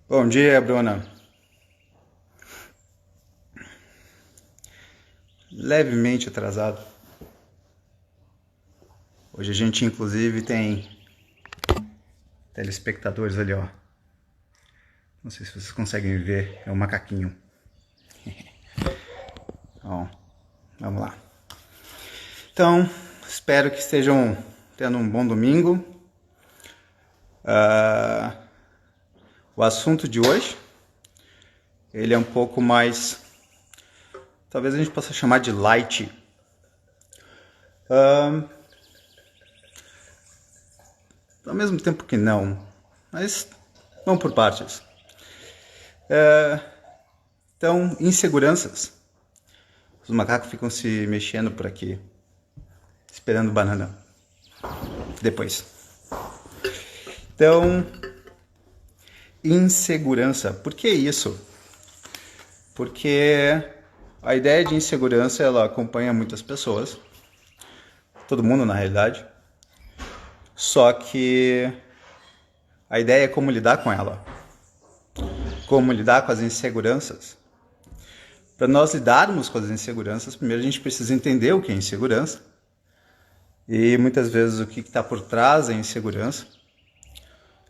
Bom dia, Bruna. Levemente atrasado. Hoje a gente inclusive tem telespectadores ali, ó. Não sei se vocês conseguem ver, é um macaquinho. Bom, vamos lá. Então, espero que estejam tendo um bom domingo. O assunto de hoje, ele é um pouco mais, talvez a gente possa chamar de light. Ao mesmo tempo que não, mas vamos por partes. Então, inseguranças. Os macacos ficam se mexendo por aqui, esperando banana. Depois. Então, insegurança. Por que isso? Porque a ideia de insegurança, ela acompanha muitas pessoas. Todo mundo, na realidade. Só que a ideia é como lidar com ela. Como lidar com as inseguranças. Para nós lidarmos com as inseguranças, primeiro a gente precisa entender o que é insegurança. E muitas vezes o que está por trás da insegurança.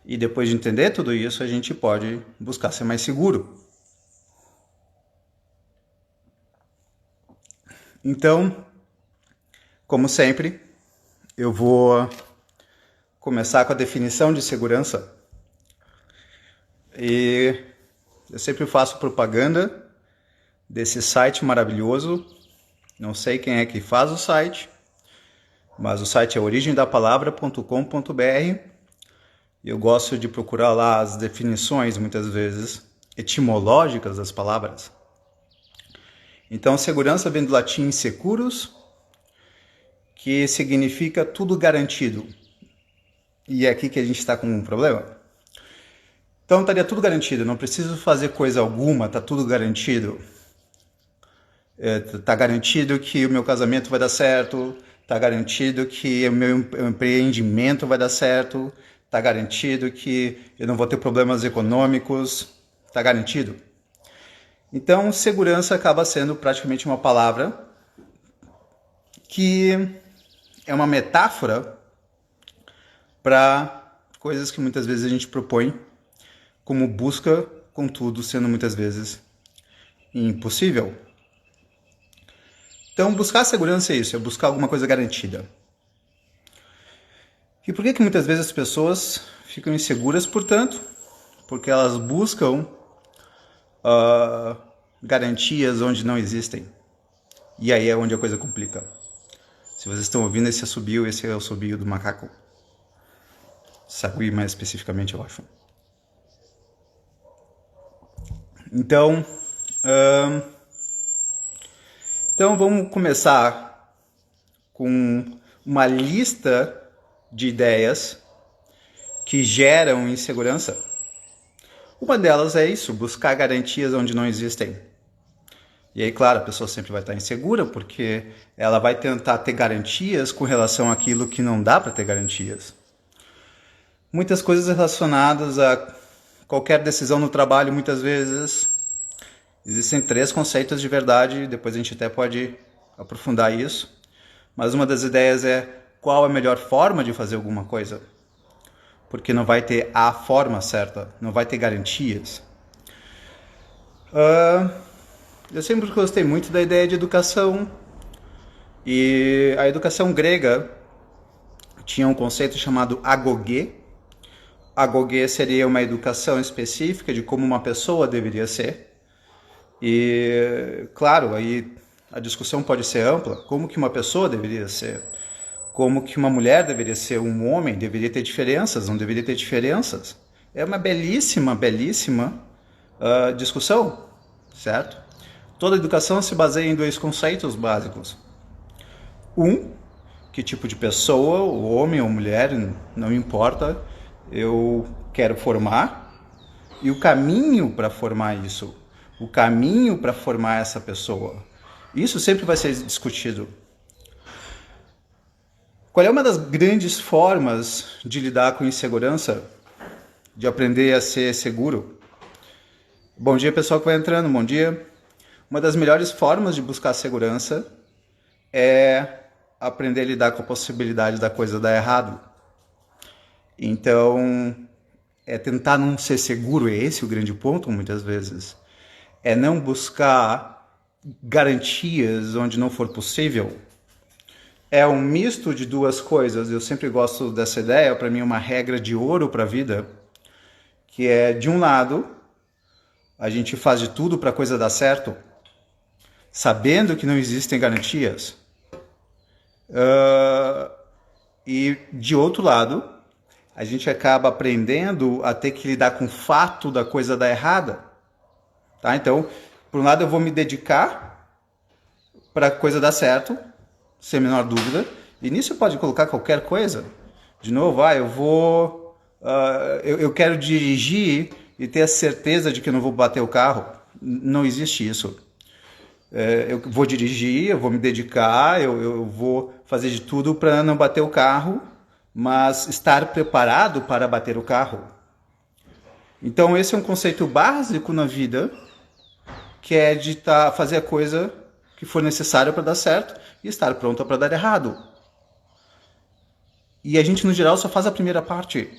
E depois de entender tudo isso, a gente pode buscar ser mais seguro. Então, como sempre, eu vou começar com a definição de segurança. E eu sempre faço propaganda desse site maravilhoso. Não sei quem é que faz o site, mas o site é origemdapalavra.com.br. Eu gosto de procurar lá as definições, muitas vezes, etimológicas das palavras. Então, segurança vem do latim securus, que significa tudo garantido. E é aqui que a gente está com um problema. Então, estaria tudo garantido, não preciso fazer coisa alguma, está tudo garantido. Está garantido que o meu casamento vai dar certo, está garantido que o meu empreendimento vai dar certo, está garantido que eu não vou ter problemas econômicos, está garantido. Então, segurança acaba sendo praticamente uma palavra que é uma metáfora para coisas que muitas vezes a gente propõe como busca, contudo, sendo muitas vezes impossível. Então, buscar segurança é isso, é buscar alguma coisa garantida. E por que muitas vezes as pessoas ficam inseguras, portanto? Porque elas buscam garantias onde não existem. E aí é onde a coisa complica. Se vocês estão ouvindo esse assobio, esse é o assobio do macaco. Sagui mais especificamente, eu acho. Então vamos começar com uma lista de ideias que geram insegurança. Uma delas é isso, buscar garantias onde não existem. E aí, claro, a pessoa sempre vai estar insegura porque ela vai tentar ter garantias com relação àquilo que não dá para ter garantias. Muitas coisas relacionadas a qualquer decisão no trabalho, muitas vezes, existem 3 conceitos de verdade, depois a gente até pode aprofundar isso. Mas uma das ideias é qual a melhor forma de fazer alguma coisa. Porque não vai ter a forma certa, não vai ter garantias. Eu sempre gostei muito da ideia de educação. E a educação grega tinha um conceito chamado agogê. Agogê seria uma educação específica de como uma pessoa deveria ser. E, claro, aí a discussão pode ser ampla. Como que uma pessoa deveria ser? Como que uma mulher deveria ser? Um homem deveria ter diferenças? Não deveria ter diferenças? É uma belíssima discussão, certo? Toda educação se baseia em 2 conceitos básicos. Que tipo de pessoa, homem ou mulher, não importa, eu quero formar. E o caminho para formar isso. O caminho para formar essa pessoa. Isso sempre vai ser discutido. Qual é uma das grandes formas de lidar com insegurança? De aprender a ser seguro? Bom dia, pessoal que vai entrando, bom dia. Uma das melhores formas de buscar segurança é aprender a lidar com a possibilidade da coisa dar errado. Então, é tentar não ser seguro, é esse o grande ponto muitas vezes. É não buscar garantias onde não for possível. É um misto de duas coisas. Eu sempre gosto dessa ideia, para mim é uma regra de ouro para a vida, que é, de um lado, a gente faz de tudo para a coisa dar certo, sabendo que não existem garantias. E, de outro lado, a gente acaba aprendendo a ter que lidar com o fato da coisa dar errada. Tá? Então, por um lado, eu vou me dedicar para a coisa dar certo, sem a menor dúvida. E nisso pode colocar qualquer coisa. De novo, eu quero dirigir e ter a certeza de que eu não vou bater o carro. Não existe isso. Eu vou dirigir, eu vou me dedicar, eu vou fazer de tudo para não bater o carro, mas estar preparado para bater o carro. Então esse é um conceito básico na vida, que é de fazer a coisa que for necessária para dar certo e estar pronto para dar errado. E a gente, no geral, só faz a primeira parte.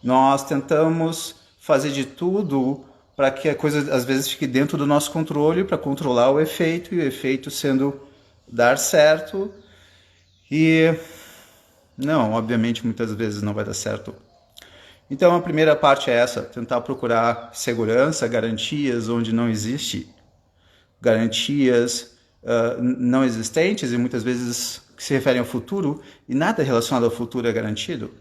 Nós tentamos fazer de tudo para que a coisa, às vezes, fique dentro do nosso controle, para controlar o efeito, e o efeito sendo dar certo. E, não, obviamente, muitas vezes não vai dar certo. Então, a primeira parte é essa, tentar procurar segurança, garantias onde não existe. Garantias não existentes e muitas vezes que se referem ao futuro, e nada relacionado ao futuro é garantido.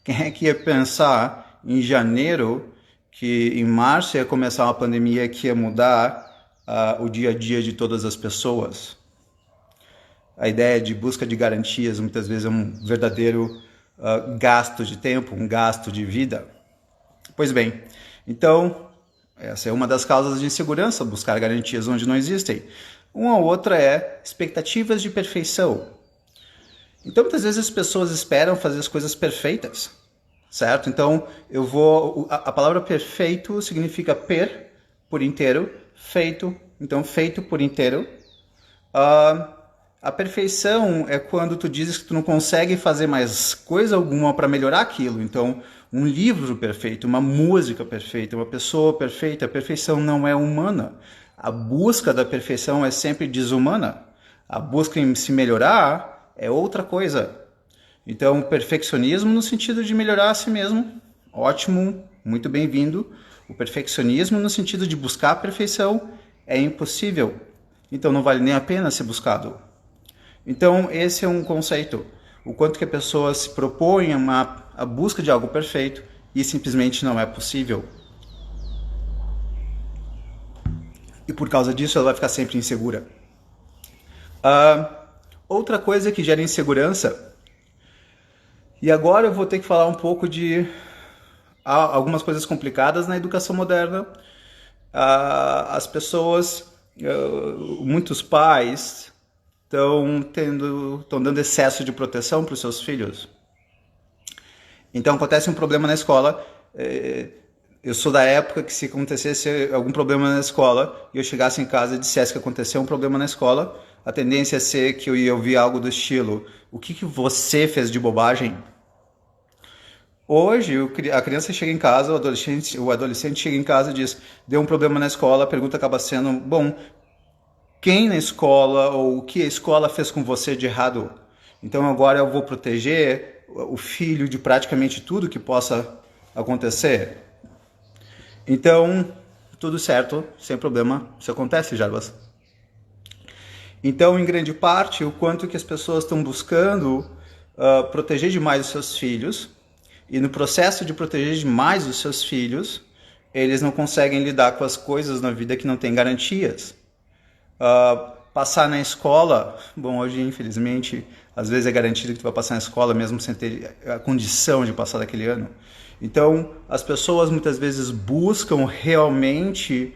Quem é que ia pensar em janeiro que em março ia começar uma pandemia que ia mudar o dia a dia de todas as pessoas? A ideia de busca de garantias muitas vezes é um verdadeiro gasto de tempo, um gasto de vida. Pois bem, então essa é uma das causas de insegurança, buscar garantias onde não existem. Uma outra é expectativas de perfeição. Então, muitas vezes as pessoas esperam fazer as coisas perfeitas, certo? Então, a palavra perfeito significa por inteiro, feito, então feito por inteiro. A perfeição é quando tu dizes que tu não consegue fazer mais coisa alguma para melhorar aquilo. Então, um livro perfeito, uma música perfeita, uma pessoa perfeita. A perfeição não é humana. A busca da perfeição é sempre desumana. A busca em se melhorar é outra coisa. Então, perfeccionismo no sentido de melhorar a si mesmo, ótimo, muito bem-vindo. O perfeccionismo no sentido de buscar a perfeição é impossível. Então, não vale nem a pena ser buscado. Então, esse é um conceito. O quanto que a pessoa se propõe a busca de algo perfeito e simplesmente não é possível. E por causa disso, ela vai ficar sempre insegura. Outra coisa que gera insegurança, e agora eu vou ter que falar um pouco de algumas coisas complicadas na educação moderna. As pessoas, muitos pais, estão dando excesso de proteção para os seus filhos. Então acontece um problema na escola. Eu sou da época que se acontecesse algum problema na escola e eu chegasse em casa e dissesse que aconteceu um problema na escola, a tendência é ser que eu ia ouvir algo do estilo: o que você fez de bobagem? Hoje, a criança chega em casa, o adolescente chega em casa e diz: deu um problema na escola, a pergunta acaba sendo: bom, quem na escola ou o que a escola fez com você de errado? Então agora eu vou proteger o filho de praticamente tudo que possa acontecer. Então, tudo certo, sem problema, isso acontece, Jarbas. Então, em grande parte, o quanto que as pessoas estão buscando proteger demais os seus filhos, e no processo de proteger demais os seus filhos, eles não conseguem lidar com as coisas na vida que não têm garantias. Passar na escola, bom, hoje infelizmente, às vezes é garantido que tu vai passar na escola mesmo sem ter a condição de passar daquele ano. Então, as pessoas muitas vezes buscam realmente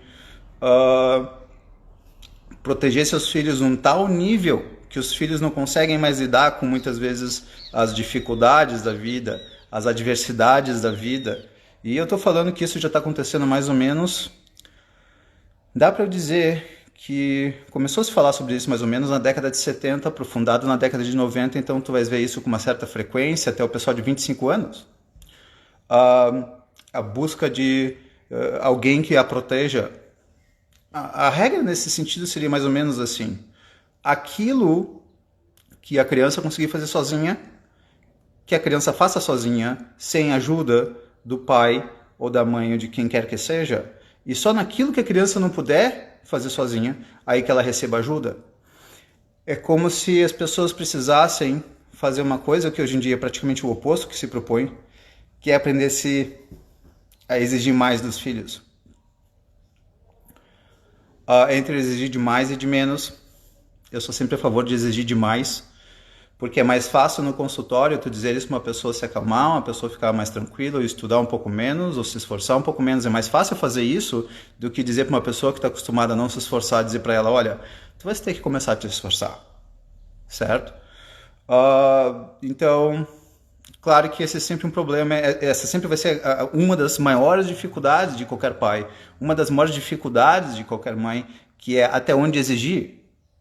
proteger seus filhos num tal nível que os filhos não conseguem mais lidar com muitas vezes as dificuldades da vida, as adversidades da vida. E eu estou falando que isso já está acontecendo mais ou menos, dá para eu dizer que começou a se falar sobre isso mais ou menos na década de 70, aprofundado na década de 90, então tu vais ver isso com uma certa frequência até o pessoal de 25 anos. A busca de alguém que a proteja. A regra nesse sentido seria mais ou menos assim: aquilo que a criança conseguir fazer sozinha, que a criança faça sozinha, sem ajuda do pai ou da mãe ou de quem quer que seja, e só naquilo que a criança não puder fazer sozinha, aí que ela receba ajuda. É como se as pessoas precisassem fazer uma coisa que hoje em dia é praticamente o oposto que se propõe, que é aprender a exigir mais dos filhos. Entre exigir de mais e de menos, eu sou sempre a favor de exigir de mais, porque é mais fácil no consultório tu dizer isso para uma pessoa se acalmar, uma pessoa ficar mais tranquila, ou estudar um pouco menos, ou se esforçar um pouco menos. É mais fácil fazer isso do que dizer para uma pessoa que está acostumada a não se esforçar, dizer para ela, olha, tu vai ter que começar a te esforçar, certo? Então, claro que esse é sempre um problema, essa sempre vai ser uma das maiores dificuldades de qualquer pai, uma das maiores dificuldades de qualquer mãe, que é até onde exigir.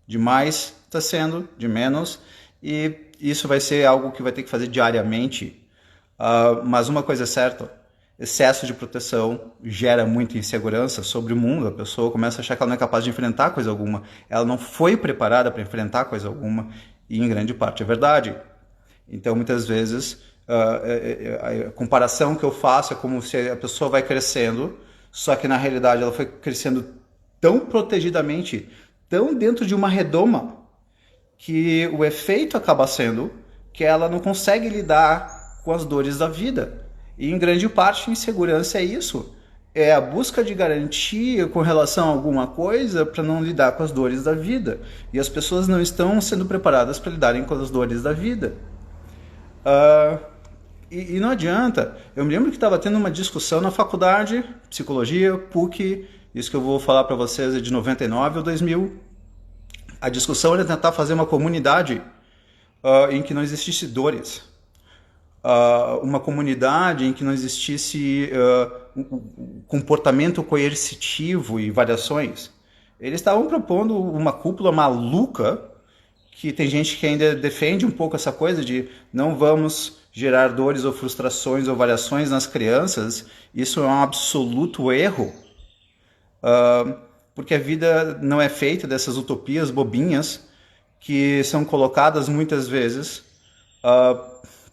De mais está sendo, de menos, e isso vai ser algo que vai ter que fazer diariamente. Mas uma coisa é certa, excesso de proteção gera muita insegurança sobre o mundo. A pessoa começa a achar que ela não é capaz de enfrentar coisa alguma, ela não foi preparada para enfrentar coisa alguma, e em grande parte é verdade. Então, muitas vezes, a comparação que eu faço é como se a pessoa vai crescendo, só que na realidade ela foi crescendo tão protegidamente, tão dentro de uma redoma, que o efeito acaba sendo que ela não consegue lidar com as dores da vida. E em grande parte, insegurança é isso. É a busca de garantia com relação a alguma coisa para não lidar com as dores da vida. E as pessoas não estão sendo preparadas para lidarem com as dores da vida. E não adianta. Eu me lembro que estava tendo uma discussão na faculdade, psicologia, PUC, isso que eu vou falar para vocês é de 99 ou 2000. A discussão era tentar fazer uma comunidade em que não existisse dores. Uma comunidade em que não existisse comportamento coercitivo e variações. Eles estavam propondo uma cúpula maluca, que tem gente que ainda defende um pouco essa coisa de não vamos gerar dores ou frustrações ou variações nas crianças. Isso é um absoluto erro, porque a vida não é feita dessas utopias bobinhas que são colocadas muitas vezes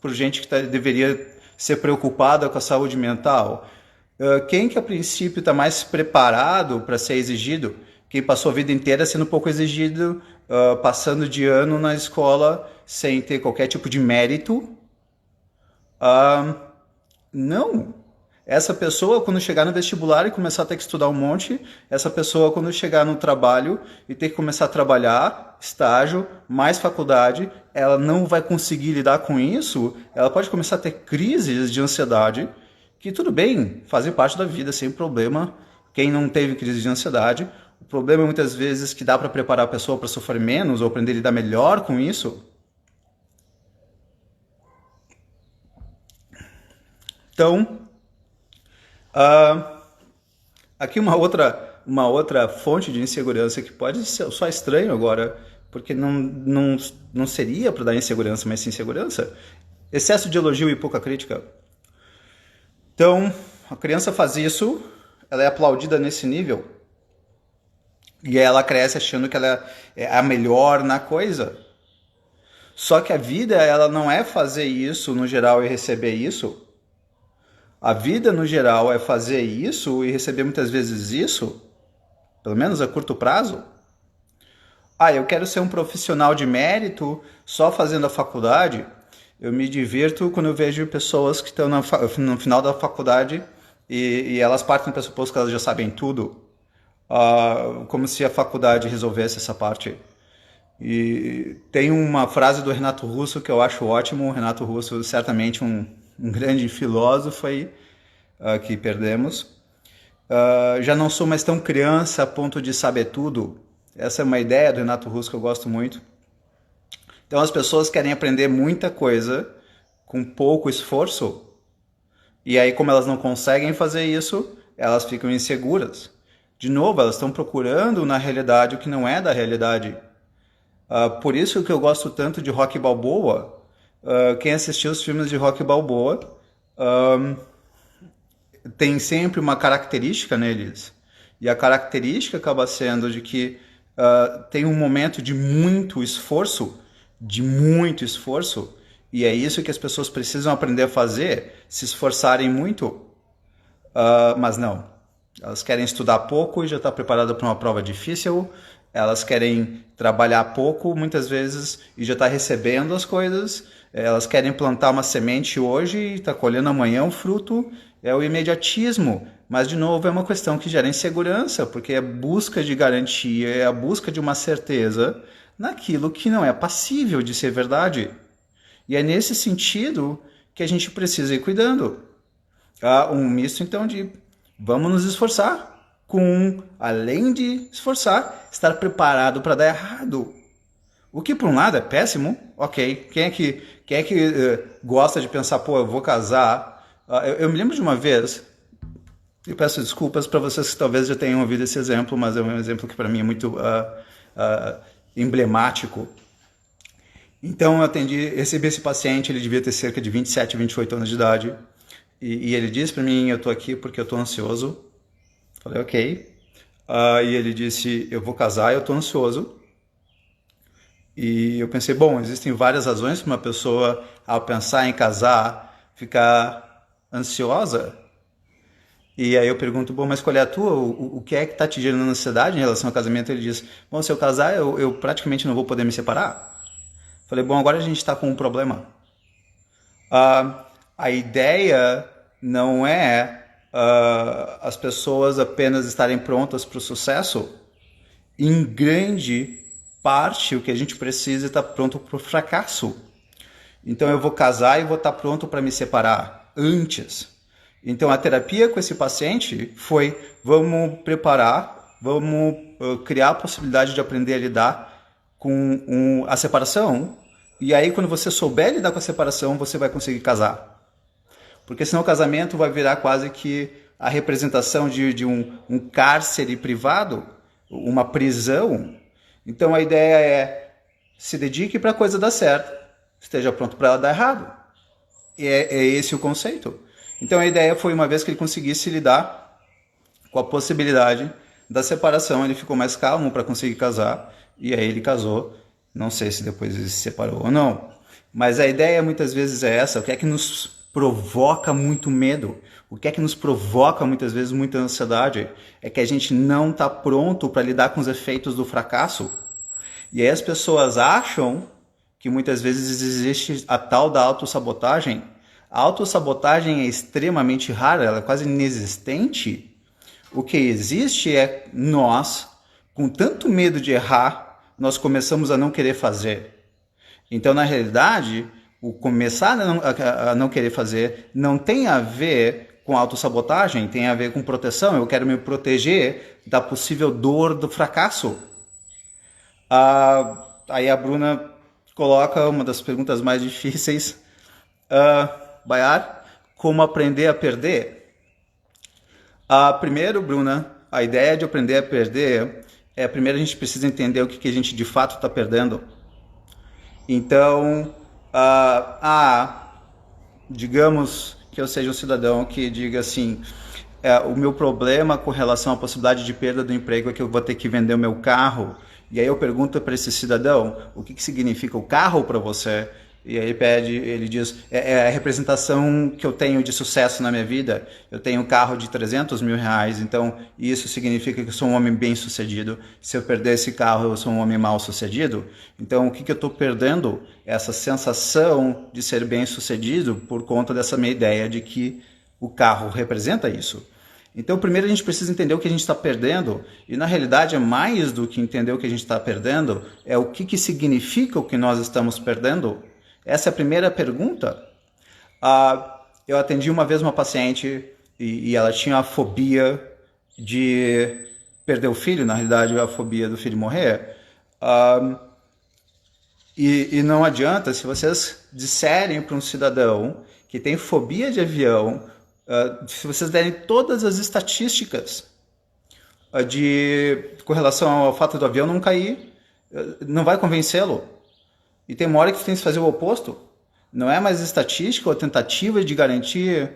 por gente que deveria ser preocupada com a saúde mental. Quem que a princípio está mais preparado para ser exigido? Quem passou a vida inteira sendo pouco exigido, passando de ano na escola sem ter qualquer tipo de mérito. Não. Essa pessoa, quando chegar no vestibular e começar a ter que estudar um monte, essa pessoa, quando chegar no trabalho e ter que começar a trabalhar, estágio, mais faculdade, ela não vai conseguir lidar com isso. Ela pode começar a ter crises de ansiedade, que tudo bem, fazem parte da vida, sem problema. Quem não teve crise de ansiedade, o problema é muitas vezes que dá para preparar a pessoa para sofrer menos ou aprender a lidar melhor com isso. Então, aqui uma outra fonte de insegurança que pode ser só estranho agora, porque não seria para dar insegurança, mas sim insegurança. Excesso de elogio e pouca crítica. Então, a criança faz isso, ela é aplaudida nesse nível, e ela cresce achando que ela é a melhor na coisa. Só que a vida, ela não é fazer isso no geral e receber isso. A vida, no geral, é fazer isso e receber muitas vezes isso, pelo menos a curto prazo. Eu quero ser um profissional de mérito só fazendo a faculdade. Eu me divirto quando eu vejo pessoas que estão no final da faculdade e elas partem do pressuposto que elas já sabem tudo, como se a faculdade resolvesse essa parte. E tem uma frase do Renato Russo que eu acho ótimo. O Renato Russo, certamente um grande filósofo aí, que perdemos. Já não sou mais tão criança a ponto de saber tudo. Essa é uma ideia do Renato Russo que eu gosto muito. Então as pessoas querem aprender muita coisa com pouco esforço, e aí como elas não conseguem fazer isso, elas ficam inseguras. De novo, elas estão procurando na realidade o que não é da realidade. Por isso que eu gosto tanto de Rocky Balboa. Quem assistiu os filmes de Rocky Balboa tem sempre uma característica neles. E a característica acaba sendo de que tem um momento de muito esforço, e é isso que as pessoas precisam aprender a fazer, se esforçarem muito, mas não. Elas querem estudar pouco e já está preparada para uma prova difícil, elas querem trabalhar pouco, muitas vezes, e já está recebendo as coisas, elas querem plantar uma semente hoje e está colhendo amanhã um fruto, é o imediatismo. Mas, de novo, é uma questão que gera insegurança, porque é busca de garantia, é a busca de uma certeza naquilo que não é passível de ser verdade. E é nesse sentido que a gente precisa ir cuidando. Há um misto, então, de vamos nos esforçar, com, além de esforçar, estar preparado para dar errado. O que, por um lado, é péssimo, ok. Quem é que gosta de pensar, pô, eu vou casar? Eu me lembro de uma vez, e peço desculpas para vocês que talvez já tenham ouvido esse exemplo, mas é um exemplo que para mim é muito emblemático. Então eu recebi esse paciente, ele devia ter cerca de 27, 28 anos de idade, e ele disse para mim, eu estou aqui porque eu estou ansioso. Falei, ok. E ele disse, eu vou casar, eu estou ansioso. E eu pensei, bom, existem várias razões para uma pessoa, ao pensar em casar, ficar ansiosa. E aí eu pergunto, bom, mas qual é a tua? O que é que está te gerando ansiedade em relação ao casamento? Ele diz, bom, se eu casar, eu praticamente não vou poder me separar. Falei, bom, agora a gente está com um problema. A ideia não é as pessoas apenas estarem prontas para o sucesso. Em grande parte, o que a gente precisa é estar pronto para o fracasso. Então eu vou casar e vou estar pronto para me separar antes. Então a terapia com esse paciente foi, vamos preparar, vamos criar a possibilidade de aprender a lidar com a separação, e aí quando você souber lidar com a separação, você vai conseguir casar. Porque senão o casamento vai virar quase que a representação de um cárcere privado, uma prisão. Então a ideia é, se dedique para a coisa dar certo, esteja pronto para ela dar errado. É esse o conceito. Então a ideia foi, uma vez que ele conseguisse lidar com a possibilidade da separação, ele ficou mais calmo para conseguir casar, e aí ele casou. Não sei se depois ele se separou ou não, mas a ideia muitas vezes é essa. O que é que nos provoca muito medo? O que é que nos provoca muitas vezes muita ansiedade? É que a gente não está pronto para lidar com os efeitos do fracasso. E aí as pessoas acham que muitas vezes existe a tal da autossabotagem. A autossabotagem é extremamente rara, ela é quase inexistente. O que existe é nós, com tanto medo de errar, nós começamos a não querer fazer. Então, na realidade, o começar a não querer fazer não tem a ver com autossabotagem, tem a ver com proteção. Eu quero me proteger da possível dor do fracasso. Aí a Bruna coloca uma das perguntas mais difíceis. Bayar, como aprender a perder? Primeiro, Bruna, a ideia de aprender a perder primeiro a gente precisa entender o que a gente de fato está perdendo. Então, digamos que eu seja um cidadão que diga assim, o meu problema com relação à possibilidade de perda do emprego é que eu vou ter que vender o meu carro. E aí eu pergunto para esse cidadão, o que significa o carro para você? E aí ele diz, é a representação que eu tenho de sucesso na minha vida. Eu tenho um carro de 300 mil reais, então isso significa que eu sou um homem bem sucedido. Se eu perder esse carro, eu sou um homem mal sucedido. Então o que eu estou perdendo? Essa sensação de ser bem sucedido por conta dessa minha ideia de que o carro representa isso. Então primeiro a gente precisa entender o que a gente está perdendo, e na realidade é mais do que entender o que a gente está perdendo, é o que significa o que nós estamos perdendo. Essa é a primeira pergunta. Eu atendi uma vez uma paciente e ela tinha a fobia de perder o filho, na realidade a fobia do filho morrer. E não adianta, se vocês disserem para um cidadão que tem fobia de avião, se vocês derem todas as estatísticas com relação ao fato do avião não cair, não vai convencê-lo. E tem uma hora que você tem que fazer o oposto. Não é mais estatística ou tentativa de garantir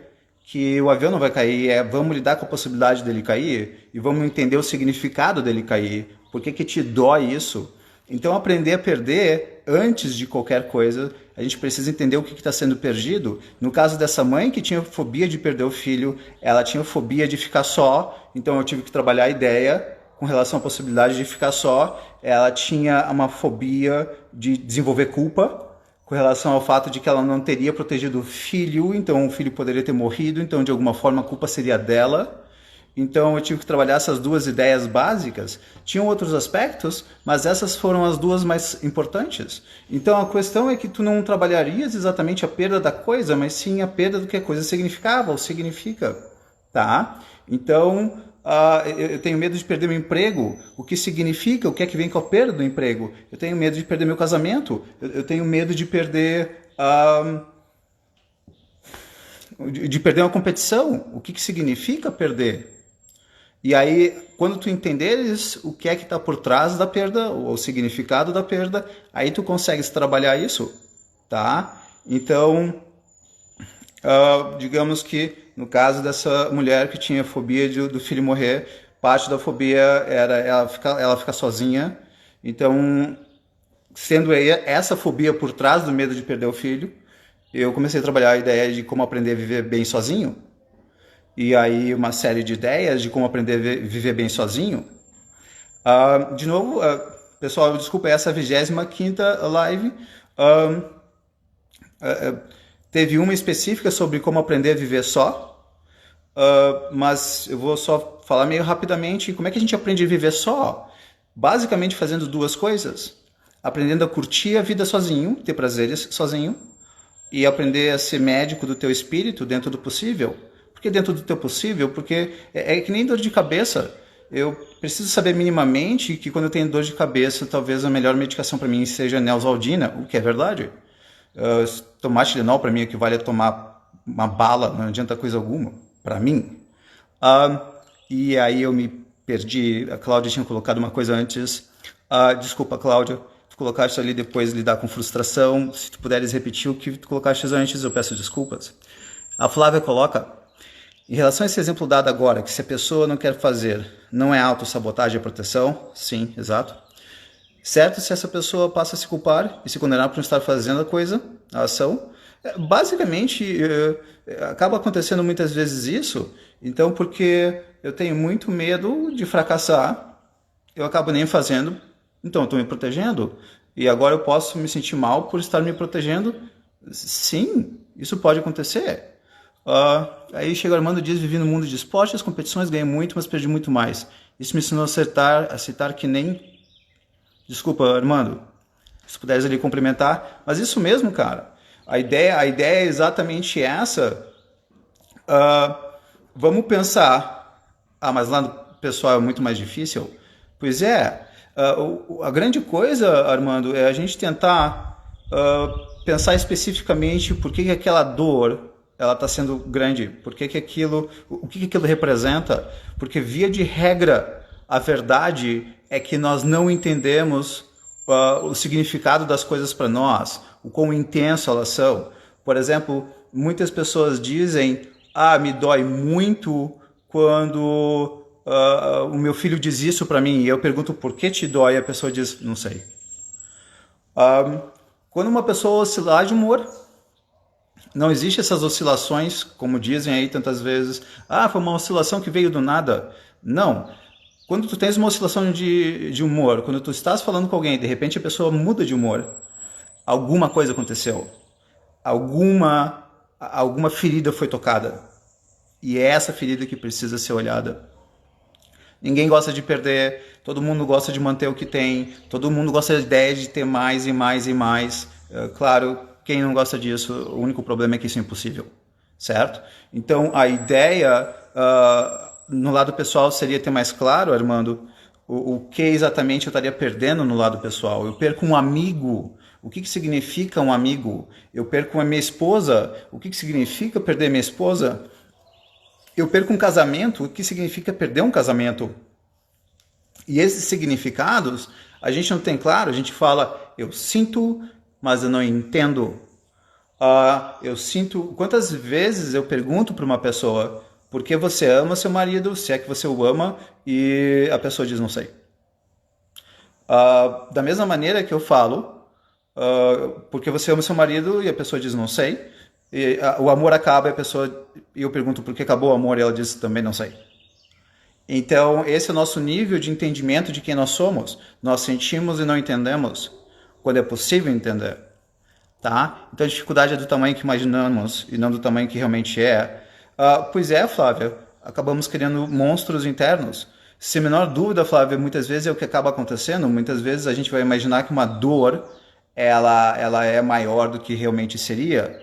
que o avião não vai cair, vamos lidar com a possibilidade dele cair e vamos entender o significado dele cair. Por que te dói isso? Então, aprender a perder, antes de qualquer coisa, a gente precisa entender o que está sendo perdido. No caso dessa mãe que tinha fobia de perder o filho, ela tinha fobia de ficar só, então eu tive que trabalhar a ideia com relação à possibilidade de ficar só. Ela tinha uma fobia de desenvolver culpa, com relação ao fato de que ela não teria protegido o filho, então o filho poderia ter morrido, então de alguma forma a culpa seria dela. Então eu tive que trabalhar essas duas ideias básicas. Tinham outros aspectos, mas essas foram as duas mais importantes. Então a questão é que tu não trabalharias exatamente a perda da coisa, mas sim a perda do que a coisa significava ou significa, tá? Então eu tenho medo de perder meu emprego. O que significa? O que é que vem com a perda do emprego? Eu tenho medo de perder meu casamento. Eu tenho medo de perder uma competição. O que significa perder? E aí, quando tu entenderes o que é que está por trás da perda, o significado da perda, aí tu consegues trabalhar isso, tá? Então, digamos que no caso dessa mulher que tinha fobia do filho morrer, parte da fobia era ela ficar sozinha. Então, sendo essa fobia por trás do medo de perder o filho, eu comecei a trabalhar a ideia de como aprender a viver bem sozinho. E aí uma série de ideias de como aprender a viver bem sozinho. De novo, pessoal, desculpa, essa é a 25ª live. Teve uma específica sobre como aprender a viver só, mas eu vou só falar meio rapidamente como é que a gente aprende a viver só. Basicamente fazendo duas coisas. Aprendendo a curtir a vida sozinho, ter prazeres sozinho, e aprender a ser médico do teu espírito dentro do possível. Por que dentro do teu possível? Porque é que nem dor de cabeça. Eu preciso saber minimamente que quando eu tenho dor de cabeça, talvez a melhor medicação para mim seja Neosaldina, o que é verdade. Tomar Tilenol para mim equivale a tomar uma bala, não adianta coisa alguma, para mim. E aí eu me perdi, a Cláudia tinha colocado uma coisa antes. Desculpa, Cláudia, tu colocaste ali depois lidar com frustração. Se tu puderes repetir o que tu colocaste antes, eu peço desculpas. A Flávia coloca... Em relação a esse exemplo dado agora, que se a pessoa não quer fazer, não é autossabotagem e proteção? Sim, exato. Certo se essa pessoa passa a se culpar e se condenar por não estar fazendo a ação? Basicamente, acaba acontecendo muitas vezes isso, então porque eu tenho muito medo de fracassar, eu acabo nem fazendo, então eu estou me protegendo, e agora eu posso me sentir mal por estar me protegendo? Sim, isso pode acontecer. Aí chega o Armando Dias, vivi no mundo de esportes, competições, ganhei muito, mas perdi muito mais. Isso me ensinou a aceitar que nem... Desculpa, Armando, se puderes ali complementar. Mas isso mesmo, cara. A ideia é exatamente essa. Vamos pensar... mas lá no pessoal é muito mais difícil. Pois é. A grande coisa, Armando, é a gente tentar pensar especificamente por que aquela dor... ela está sendo grande, o que aquilo representa, porque via de regra a verdade é que nós não entendemos o significado das coisas para nós, o quão intenso elas são. Por exemplo, muitas pessoas dizem, me dói muito quando o meu filho diz isso para mim, e eu pergunto por que te dói, e a pessoa diz, não sei. Quando uma pessoa oscilar de humor, não existe essas oscilações, como dizem aí tantas vezes. Foi uma oscilação que veio do nada. Não. Quando tu tens uma oscilação de humor, quando tu estás falando com alguém e de repente a pessoa muda de humor, alguma coisa aconteceu. Alguma ferida foi tocada. E é essa ferida que precisa ser olhada. Ninguém gosta de perder, todo mundo gosta de manter o que tem, todo mundo gosta da ideia de ter mais e mais e mais. Claro, quem não gosta disso, o único problema é que isso é impossível, certo? Então, a ideia, no lado pessoal, seria ter mais claro, Armando, o que exatamente eu estaria perdendo no lado pessoal. Eu perco um amigo, O que significa um amigo? Eu perco a minha esposa. O que significa perder minha esposa? Eu perco um casamento. O que significa perder um casamento? E esses significados, a gente não tem claro. A gente fala, eu sinto, mas eu não entendo. Eu sinto... Quantas vezes eu pergunto para uma pessoa, por que você ama seu marido, se é que você o ama, e a pessoa diz, não sei. Da mesma maneira que eu falo, porque você ama seu marido e a pessoa diz não sei, e o amor acaba e eu pergunto por que acabou o amor e ela diz também não sei. Então esse é o nosso nível de entendimento de quem nós somos. Nós sentimos e não entendemos quando é possível entender, tá? Então a dificuldade é do tamanho que imaginamos e não do tamanho que realmente é. Pois é, Flávia, acabamos criando monstros internos. Sem menor dúvida, Flávia, muitas vezes é o que acaba acontecendo. Muitas vezes a gente vai imaginar que uma dor ela é maior do que realmente seria.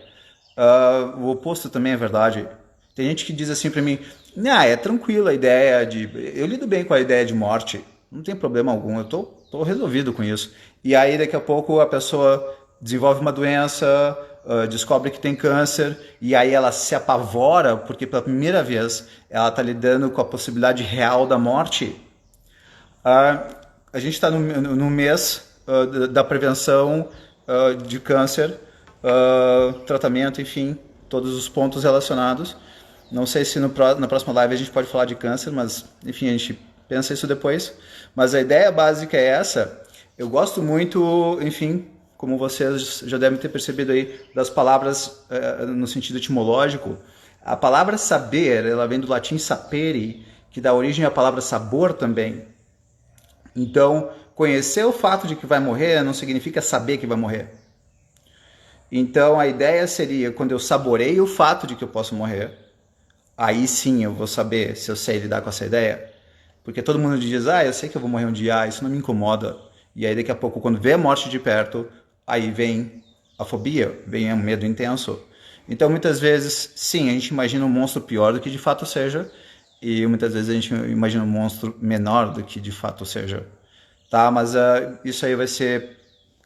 O oposto também é verdade. Tem gente que diz assim para mim, é tranquilo a ideia de... Eu lido bem com a ideia de morte, não tem problema algum, eu tô resolvido com isso. E aí daqui a pouco a pessoa desenvolve uma doença, descobre que tem câncer, e aí ela se apavora porque pela primeira vez ela está lidando com a possibilidade real da morte. A gente está no mês da prevenção de câncer, tratamento, enfim, todos os pontos relacionados. Não sei se na próxima live a gente pode falar de câncer, mas enfim, a gente pensa isso depois. Mas a ideia básica é essa. Eu gosto muito, enfim, como vocês já devem ter percebido aí, das palavras no sentido etimológico. A palavra saber, ela vem do latim sapere, que dá origem à palavra sabor também. Então, conhecer o fato de que vai morrer não significa saber que vai morrer. Então, a ideia seria, quando eu saboreio o fato de que eu posso morrer, aí sim eu vou saber se eu sei lidar com essa ideia. Porque todo mundo diz, eu sei que eu vou morrer um dia, isso não me incomoda. E aí daqui a pouco, quando vê a morte de perto, aí vem a fobia, vem o medo intenso. Então, muitas vezes, sim, a gente imagina um monstro pior do que de fato seja, e muitas vezes a gente imagina um monstro menor do que de fato seja. Tá? Mas isso aí vai ser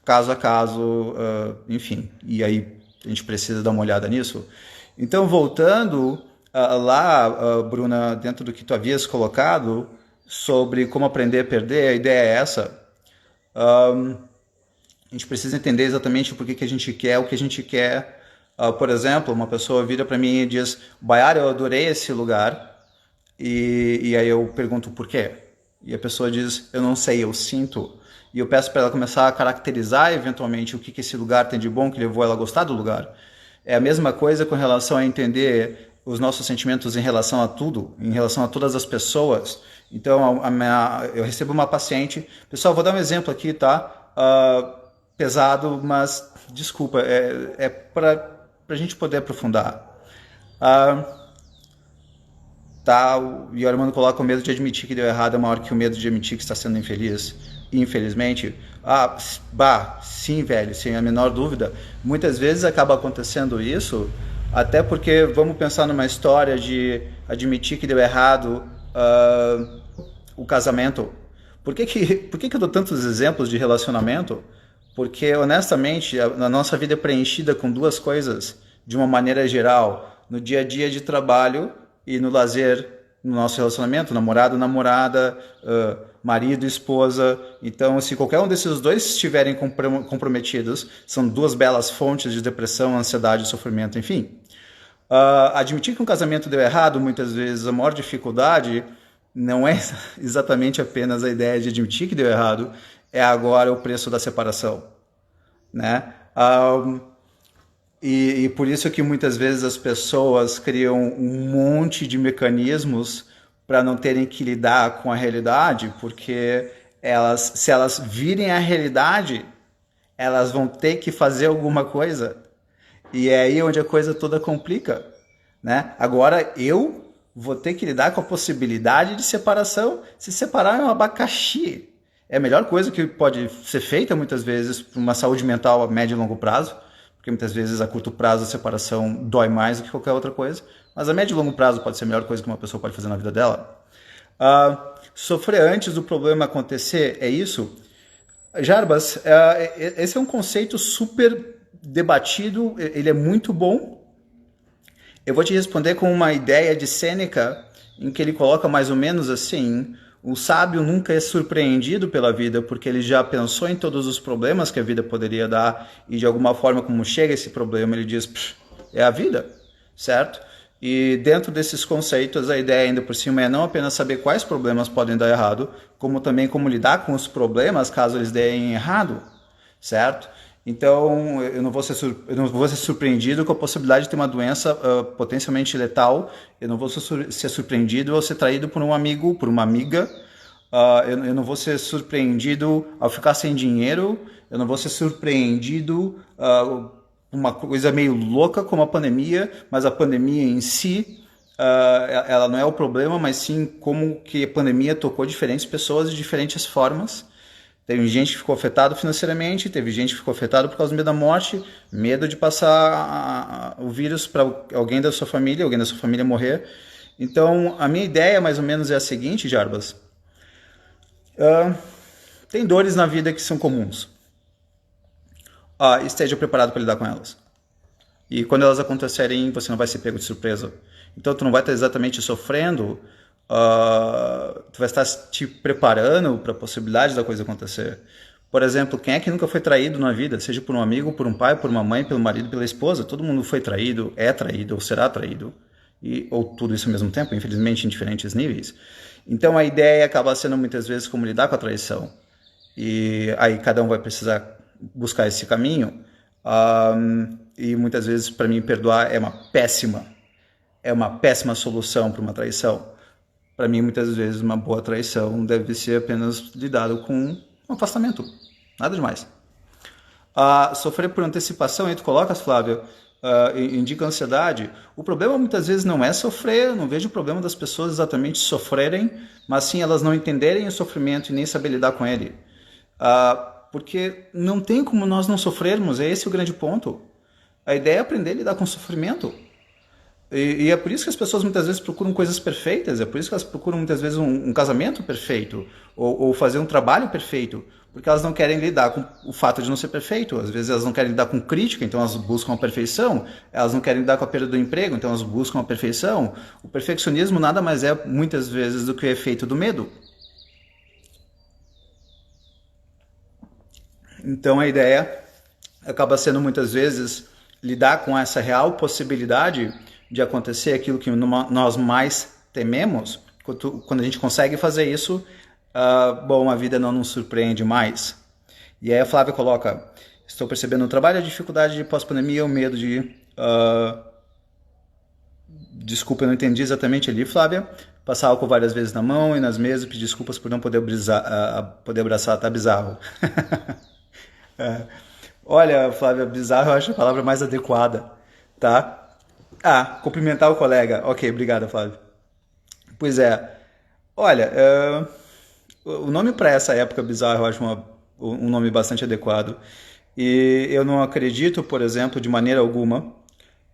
caso a caso, enfim, e aí a gente precisa dar uma olhada nisso. Então, voltando lá, Bruna, dentro do que tu havias colocado sobre como aprender a perder, a ideia é essa. A gente precisa entender exatamente por que a gente quer o que a gente quer. Por exemplo, uma pessoa vira para mim e diz, Bayara, eu adorei esse lugar, e aí eu pergunto por quê? E a pessoa diz, eu não sei, eu sinto. E eu peço para ela começar a caracterizar eventualmente o que esse lugar tem de bom que levou ela a gostar do lugar. É a mesma coisa com relação a entender os nossos sentimentos em relação a tudo, em relação a todas as pessoas. Então, eu recebo uma paciente... Pessoal, vou dar um exemplo aqui, tá? Pesado, mas desculpa, é para a gente poder aprofundar. E o Armando coloca o medo de admitir que deu errado é maior que o medo de admitir que está sendo infeliz. Infelizmente, sim, velho, sem a menor dúvida. Muitas vezes acaba acontecendo isso, até porque vamos pensar numa história de admitir que deu errado o casamento. Por que eu dou tantos exemplos de relacionamento? Porque, honestamente, a nossa vida é preenchida com duas coisas, de uma maneira geral, no dia a dia de trabalho e no lazer, no nosso relacionamento, namorado, namorada, marido, esposa. Então, se qualquer um desses dois estiverem comprometidos, são duas belas fontes de depressão, ansiedade, sofrimento, enfim. Admitir que um casamento deu errado, muitas vezes a maior dificuldade não é exatamente apenas a ideia de admitir que deu errado, é agora o preço da separação, né? E por isso que muitas vezes as pessoas criam um monte de mecanismos para não terem que lidar com a realidade, porque se elas virem a realidade, elas vão ter que fazer alguma coisa. E é aí onde a coisa toda complica, né? Agora eu vou ter que lidar com a possibilidade de separação. Se separar é um abacaxi. É a melhor coisa que pode ser feita muitas vezes para uma saúde mental a médio e longo prazo, porque muitas vezes a curto prazo a separação dói mais do que qualquer outra coisa, mas a médio e longo prazo pode ser a melhor coisa que uma pessoa pode fazer na vida dela. Sofrer antes do problema acontecer, é isso? Jarbas, esse é um conceito super debatido, ele é muito bom. Eu vou te responder com uma ideia de Sêneca, em que ele coloca mais ou menos assim: o sábio nunca é surpreendido pela vida, porque ele já pensou em todos os problemas que a vida poderia dar, e de alguma forma, como chega esse problema, ele diz, é a vida, certo? E dentro desses conceitos, a ideia ainda por cima é não apenas saber quais problemas podem dar errado, como também como lidar com os problemas caso eles deem errado, certo? Então, eu não vou ser surpreendido com a possibilidade de ter uma doença potencialmente letal. Eu não vou ser surpreendido ao ser traído por um amigo, por uma amiga. Eu não vou ser surpreendido ao ficar sem dinheiro. Eu não vou ser surpreendido uma coisa meio louca como a pandemia, mas a pandemia em si, ela não é o problema, mas sim como que a pandemia tocou diferentes pessoas de diferentes formas. Teve gente que ficou afetado financeiramente, teve gente que ficou afetado por causa do medo da morte, medo de passar o vírus para alguém da sua família morrer. Então, a minha ideia mais ou menos é a seguinte, Jarbas. Tem dores na vida que são comuns. Esteja preparado para lidar com elas. E quando elas acontecerem, você não vai ser pego de surpresa. Então, tu não vai estar exatamente sofrendo, tu vai estar te preparando para a possibilidade da coisa acontecer. Por exemplo, quem é que nunca foi traído na vida? Seja por um amigo, por um pai, por uma mãe, pelo marido, pela esposa. Todo mundo foi traído, é traído ou será traído. Ou tudo isso ao mesmo tempo, infelizmente em diferentes níveis. Então a ideia acaba sendo muitas vezes como lidar com a traição. E aí cada um vai precisar buscar esse caminho. E muitas vezes para mim perdoar é uma péssima solução para uma traição. Para mim, muitas vezes, uma boa traição deve ser apenas lidado com um afastamento. Nada demais. Sofrer por antecipação, aí tu colocas, Flávio, indica ansiedade. O problema muitas vezes não é sofrer, eu não vejo o problema das pessoas exatamente sofrerem, mas sim elas não entenderem o sofrimento e nem saber lidar com ele. Porque não tem como nós não sofrermos, é esse o grande ponto. A ideia é aprender a lidar com o sofrimento. E é por isso que as pessoas muitas vezes procuram coisas perfeitas, é por isso que elas procuram muitas vezes um casamento perfeito, ou fazer um trabalho perfeito, porque elas não querem lidar com o fato de não ser perfeito. Às vezes elas não querem lidar com crítica, então elas buscam a perfeição. Elas não querem lidar com a perda do emprego, então elas buscam a perfeição. O perfeccionismo nada mais é, muitas vezes, do que o efeito do medo. Então a ideia acaba sendo muitas vezes lidar com essa real possibilidade de acontecer aquilo que nós mais tememos. Quando a gente consegue fazer isso, a vida não nos surpreende mais. E aí a Flávia coloca: estou percebendo no trabalho a dificuldade de pós-pandemia, o medo de... Desculpa, eu não entendi exatamente ali, Flávia. Passar álcool várias vezes na mão e nas mesas, pedir desculpas por não poder abraçar, tá bizarro. Olha, Flávia, bizarro eu acho a palavra mais adequada, tá? Cumprimentar o colega. Ok, obrigado, Flávio. Pois é. Olha, o nome para essa época bizarra eu acho um nome bastante adequado. E eu não acredito, por exemplo, de maneira alguma,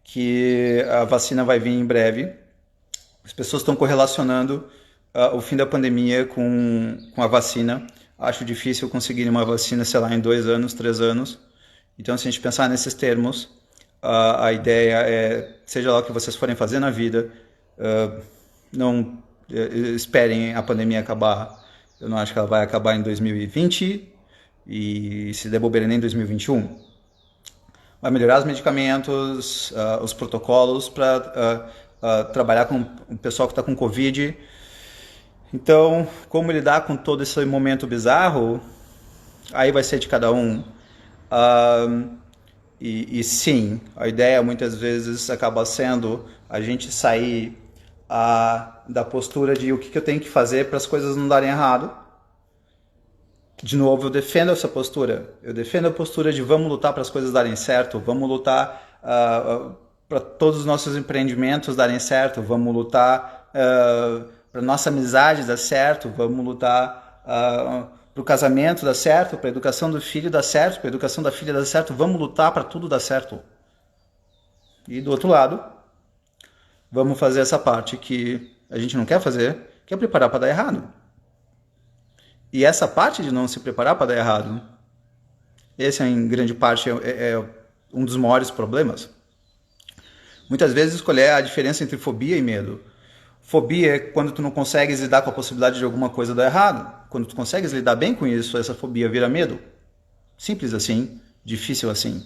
que a vacina vai vir em breve. As pessoas estão correlacionando o fim da pandemia com a vacina. Acho difícil conseguir uma vacina, sei lá, em 2 anos, 3 anos. Então, se a gente pensar nesses termos, a ideia é, seja lá o que vocês forem fazer na vida, não esperem a pandemia acabar. Eu não acho que ela vai acabar em 2020 e se der bobeira nem em 2021. Vai melhorar os medicamentos, os protocolos para trabalhar com o pessoal que está com Covid. Então, como lidar com todo esse momento bizarro, aí vai ser de cada um. E sim, a ideia muitas vezes acaba sendo a gente sair da postura de o que eu tenho que fazer para as coisas não darem errado. De novo, eu defendo essa postura. Eu defendo a postura de vamos lutar para as coisas darem certo, vamos lutar para todos os nossos empreendimentos darem certo, vamos lutar para nossa amizade dar certo, vamos lutar para o casamento dar certo, para a educação do filho dar certo, para a educação da filha dar certo, vamos lutar para tudo dar certo. E do outro lado, vamos fazer essa parte que a gente não quer fazer, que é preparar para dar errado. E essa parte de não se preparar para dar errado, esse em grande parte é um dos maiores problemas. Muitas vezes escolher a diferença entre fobia e medo. Fobia é quando tu não consegues lidar com a possibilidade de alguma coisa dar errado. Quando tu consegues lidar bem com isso, essa fobia vira medo. Simples assim, difícil assim,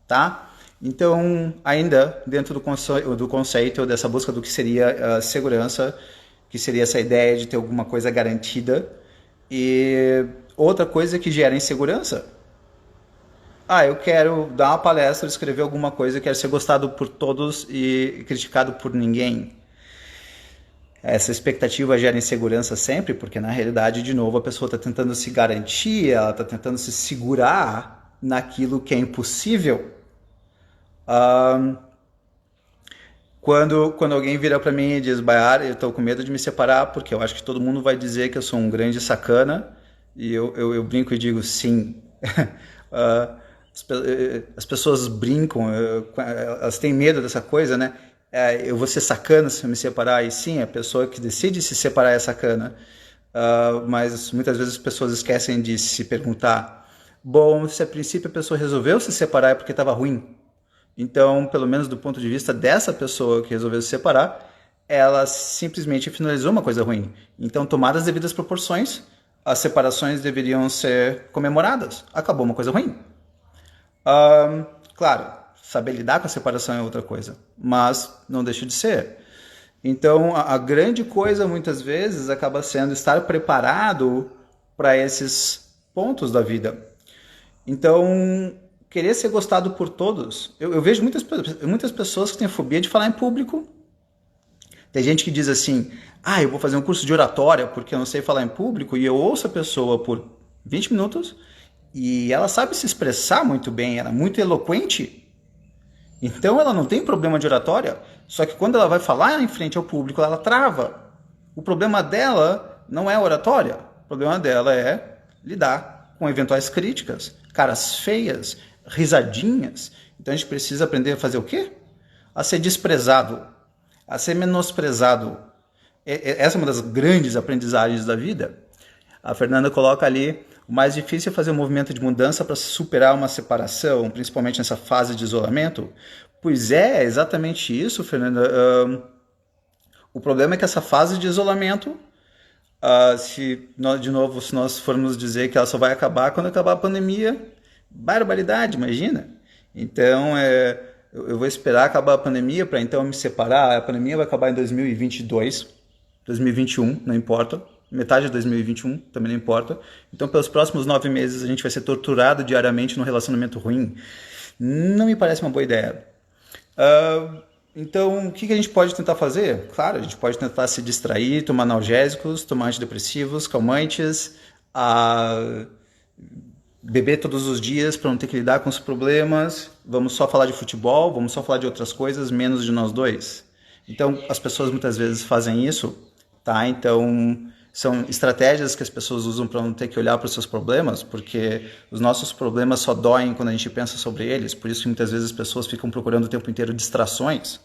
tá? Então, ainda dentro do conceito dessa busca do que seria a segurança, que seria essa ideia de ter alguma coisa garantida, e outra coisa que gera insegurança. Eu quero dar uma palestra, escrever alguma coisa, quero ser gostado por todos e criticado por ninguém. Essa expectativa gera insegurança sempre, porque na realidade, de novo, a pessoa está tentando se garantir, ela está tentando se segurar naquilo que é impossível. Quando alguém vira para mim e diz, Bayar, eu estou com medo de me separar, porque eu acho que todo mundo vai dizer que eu sou um grande sacana, e eu brinco e digo sim. As pessoas brincam, elas têm medo dessa coisa, né? Eu vou ser sacana se eu me separar, e sim, a pessoa que decide se separar é sacana. Mas muitas vezes as pessoas esquecem de se perguntar, bom, se a princípio a pessoa resolveu se separar é porque estava ruim. Então, pelo menos do ponto de vista dessa pessoa que resolveu se separar, ela simplesmente finalizou uma coisa ruim. Então, tomadas as devidas proporções, as separações deveriam ser comemoradas. Acabou uma coisa ruim. Claro, saber lidar com a separação é outra coisa, mas não deixa de ser. Então, a grande coisa, muitas vezes, acaba sendo estar preparado para esses pontos da vida. Então, querer ser gostado por todos. Eu vejo muitas pessoas que têm fobia de falar em público. Tem gente que diz assim, eu vou fazer um curso de oratória porque eu não sei falar em público, e eu ouço a pessoa por 20 minutos e ela sabe se expressar muito bem, ela é muito eloquente. Então ela não tem problema de oratória, só que quando ela vai falar em frente ao público, ela trava. O problema dela não é a oratória, o problema dela é lidar com eventuais críticas, caras feias, risadinhas. Então a gente precisa aprender a fazer o quê? A ser desprezado, a ser menosprezado. Essa é uma das grandes aprendizagens da vida. A Fernanda coloca ali, o mais difícil é fazer um movimento de mudança para superar uma separação, principalmente nessa fase de isolamento. Pois é exatamente isso, Fernanda. O problema é que essa fase de isolamento, se nós formos dizer que ela só vai acabar quando acabar a pandemia, barbaridade, imagina. Então, eu vou esperar acabar a pandemia para então me separar. A pandemia vai acabar em 2022, 2021, não importa. Metade de 2021, também não importa. Então, pelos próximos 9 meses, a gente vai ser torturado diariamente num relacionamento ruim. Não me parece uma boa ideia. Então, o que a gente pode tentar fazer? Claro, a gente pode tentar se distrair, tomar analgésicos, tomar antidepressivos, calmantes, beber todos os dias para não ter que lidar com os problemas. Vamos só falar de futebol, vamos só falar de outras coisas, menos de nós dois. Então, as pessoas muitas vezes fazem isso, tá? Então, são estratégias que as pessoas usam para não ter que olhar para os seus problemas, porque os nossos problemas só doem quando a gente pensa sobre eles. Por isso que muitas vezes as pessoas ficam procurando o tempo inteiro distrações.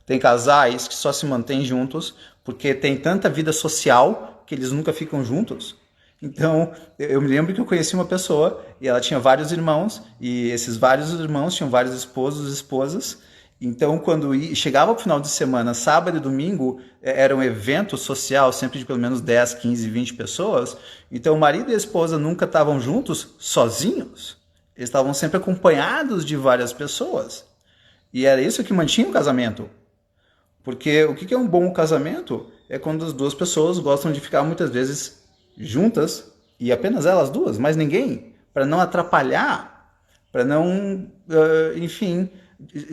Tem casais que só se mantêm juntos porque tem tanta vida social que eles nunca ficam juntos. Então, eu me lembro que eu conheci uma pessoa e ela tinha vários irmãos, e esses vários irmãos tinham vários esposos e esposas. Então, quando chegava o final de semana, sábado e domingo, era um evento social, sempre de pelo menos 10, 15, 20 pessoas. Então, o marido e a esposa nunca estavam juntos sozinhos. Eles estavam sempre acompanhados de várias pessoas. E era isso que mantinha o casamento. Porque o que é um bom casamento? É quando as duas pessoas gostam de ficar muitas vezes juntas, e apenas elas duas, mais ninguém, para não atrapalhar, para não, enfim,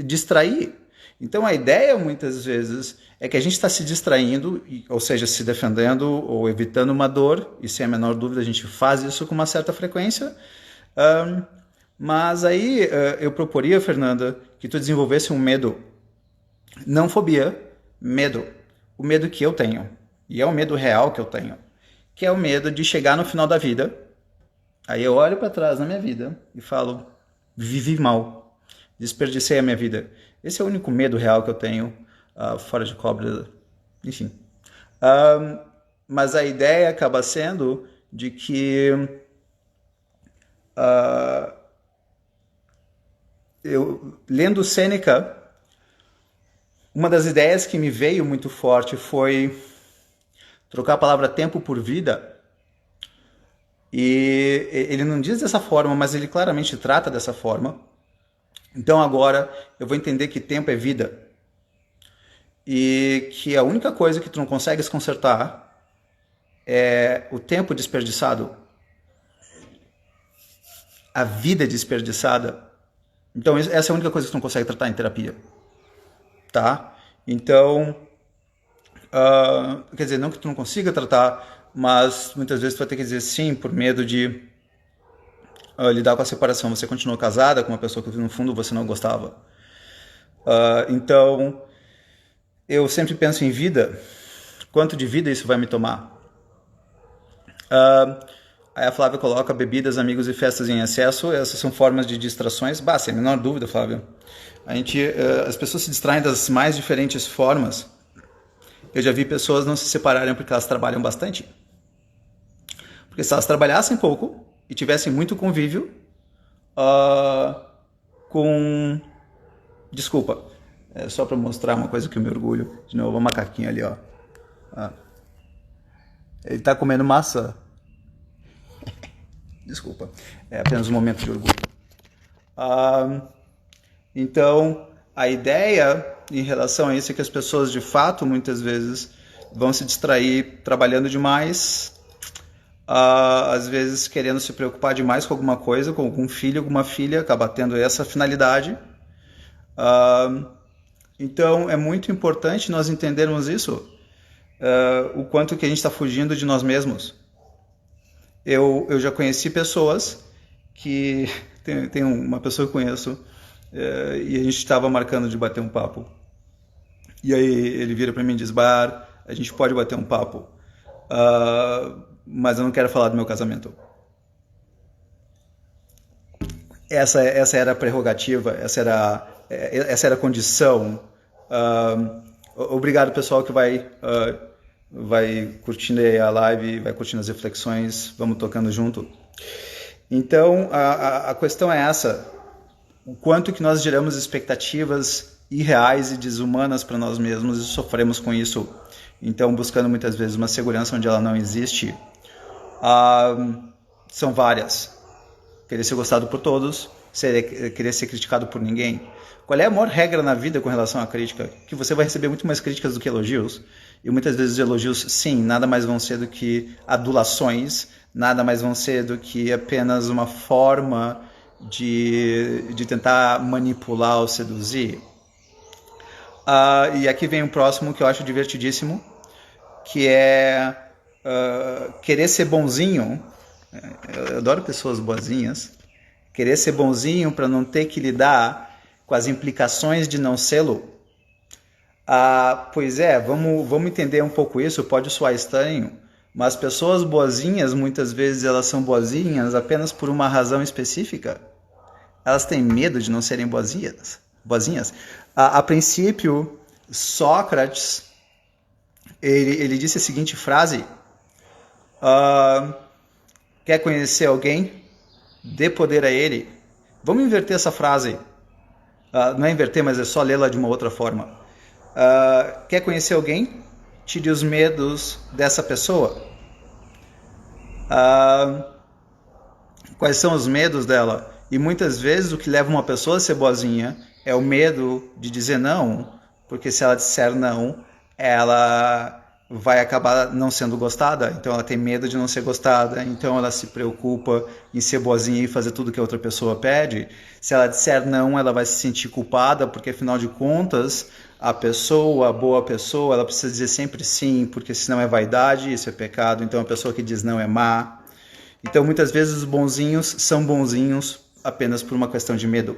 distrair. Então a ideia muitas vezes é que a gente está se distraindo, ou seja, se defendendo ou evitando uma dor, e sem a menor dúvida a gente faz isso com uma certa frequência. Mas aí eu proporia, Fernanda, que tu desenvolvesse um medo, não fobia, medo. O medo que eu tenho, e é o medo real que eu tenho, que é o medo de chegar no final da vida, aí eu olho para trás na minha vida e falo, vivi mal, desperdicei a minha vida. Esse é o único medo real que eu tenho, fora de cobra, enfim. Mas a ideia acaba sendo de que eu, lendo Sêneca, uma das ideias que me veio muito forte foi trocar a palavra tempo por vida. E ele não diz dessa forma, mas ele claramente trata dessa forma. Então agora eu vou entender que tempo é vida. E que a única coisa que tu não consegues consertar é o tempo desperdiçado. A vida desperdiçada. Então essa é a única coisa que tu não consegue tratar em terapia. Tá? Então, quer dizer, não que tu não consiga tratar, mas muitas vezes tu vai ter que dizer sim por medo de lidar com a separação. Você continuou casada com uma pessoa que no fundo você não gostava. Então, eu sempre penso em vida. Quanto de vida isso vai me tomar? Aí a Flávia coloca bebidas, amigos e festas em excesso. Essas são formas de distrações. Sem a menor dúvida, Flávia. As pessoas se distraem das mais diferentes formas. Eu já vi pessoas não se separarem porque elas trabalham bastante. Porque se elas trabalhassem pouco e tivessem muito convívio com... Desculpa, é só para mostrar uma coisa que eu me orgulho. De novo, o macaquinho ali, ó. Ele tá comendo maçã. Desculpa, é apenas um momento de orgulho. Então, a ideia em relação a isso é que as pessoas, de fato, muitas vezes vão se distrair trabalhando demais, às vezes querendo se preocupar demais com alguma coisa, com algum filho, alguma filha, acaba tendo essa finalidade. Então, é muito importante nós entendermos isso, o quanto que a gente está fugindo de nós mesmos. Eu já conheci pessoas que... Tem uma pessoa que eu conheço, e a gente estava marcando de bater um papo. E aí ele vira para mim e diz: Bar, a gente pode bater um papo, mas eu não quero falar do meu casamento. Essa era a prerrogativa, essa era a condição. Obrigado, pessoal, que vai curtindo a live, vai curtindo as reflexões, vamos tocando junto. Então, a questão é essa: o quanto que nós geramos expectativas irreais e desumanas para nós mesmos e sofremos com isso. Então, buscando muitas vezes uma segurança onde ela não existe. São várias. Querer ser gostado por todos, querer ser criticado por ninguém. Qual é a maior regra na vida com relação à crítica? Que você vai receber muito mais críticas do que elogios. E muitas vezes os elogios, sim, nada mais vão ser do que adulações, nada mais vão ser do que apenas uma forma de tentar manipular ou seduzir. E aqui vem o próximo que eu acho divertidíssimo, que é querer ser bonzinho. Eu adoro pessoas boazinhas. Querer ser bonzinho para não ter que lidar com as implicações de não sê-lo. Pois é, vamos entender um pouco isso. Pode soar estranho, mas pessoas boazinhas, muitas vezes elas são boazinhas apenas por uma razão específica. Elas têm medo de não serem boazinhas. A princípio, Sócrates, ele disse a seguinte frase: quer conhecer alguém? Dê poder a ele. Vamos inverter essa frase. Não é inverter, mas é só lê-la de uma outra forma. Quer conhecer alguém? Tire os medos dessa pessoa. Quais são os medos dela? E muitas vezes o que leva uma pessoa a ser boazinha é o medo de dizer não, porque se ela disser não, ela vai acabar não sendo gostada, então ela tem medo de não ser gostada, então ela se preocupa em ser boazinha e fazer tudo que a outra pessoa pede. Se ela disser não, ela vai se sentir culpada, porque afinal de contas, a boa pessoa, ela precisa dizer sempre sim, porque senão é vaidade, isso é pecado, então a pessoa que diz não é má. Então muitas vezes os bonzinhos são bonzinhos apenas por uma questão de medo.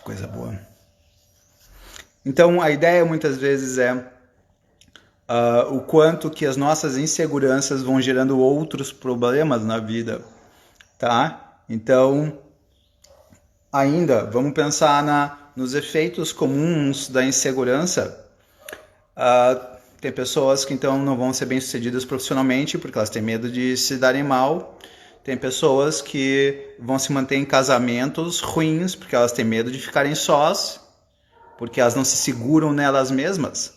Coisa boa. Então a ideia muitas vezes é o quanto que as nossas inseguranças vão gerando outros problemas na vida, tá? Então, ainda, vamos pensar nos efeitos comuns da insegurança, tem pessoas que então não vão ser bem-sucedidas profissionalmente porque elas têm medo de se darem mal. Tem pessoas que vão se manter em casamentos ruins porque elas têm medo de ficarem sós, porque elas não se seguram nelas mesmas.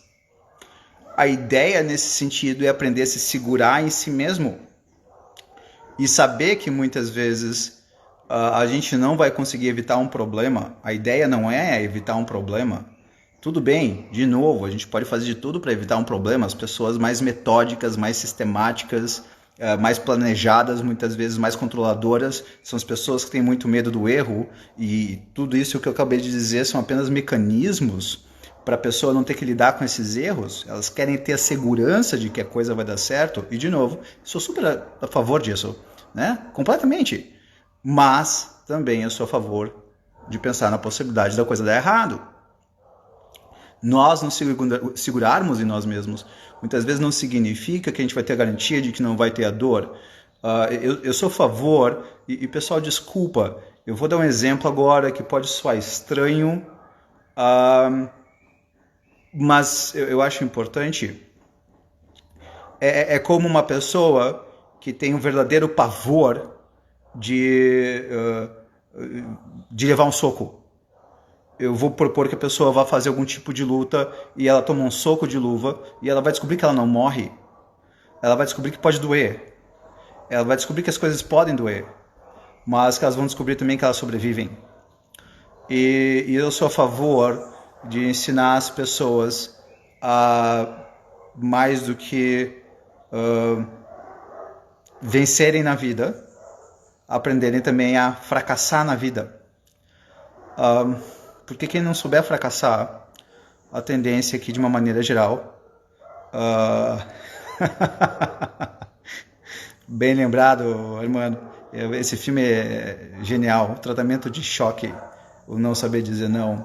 A ideia nesse sentido é aprender a se segurar em si mesmo e saber que muitas vezes a gente não vai conseguir evitar um problema. A ideia não é evitar um problema. Tudo bem, de novo, a gente pode fazer de tudo para evitar um problema. As pessoas mais metódicas, mais sistemáticas, mais planejadas, muitas vezes mais controladoras, são as pessoas que têm muito medo do erro, e tudo isso que eu acabei de dizer são apenas mecanismos para a pessoa não ter que lidar com esses erros. Elas querem ter a segurança de que a coisa vai dar certo, e de novo, sou super a favor disso, né? Completamente. Mas também eu sou a favor de pensar na possibilidade da coisa dar errado. Nós nos segurarmos em nós mesmos muitas vezes não significa que a gente vai ter a garantia de que não vai ter a dor. Eu sou a favor, e pessoal, desculpa, eu vou dar um exemplo agora que pode soar estranho, mas eu acho importante. É como uma pessoa que tem um verdadeiro pavor de levar um soco. Eu vou propor que a pessoa vá fazer algum tipo de luta e ela toma um soco de luva e ela vai descobrir que ela não morre. Ela vai descobrir que pode doer. Ela vai descobrir que as coisas podem doer, mas que elas vão descobrir também que elas sobrevivem. E eu sou a favor de ensinar as pessoas a, mais do que vencerem na vida, aprenderem também a fracassar na vida. Porque quem não souber fracassar, a tendência aqui de uma maneira geral... Bem lembrado, Armando. Esse filme é genial. O tratamento de choque, o não saber dizer não.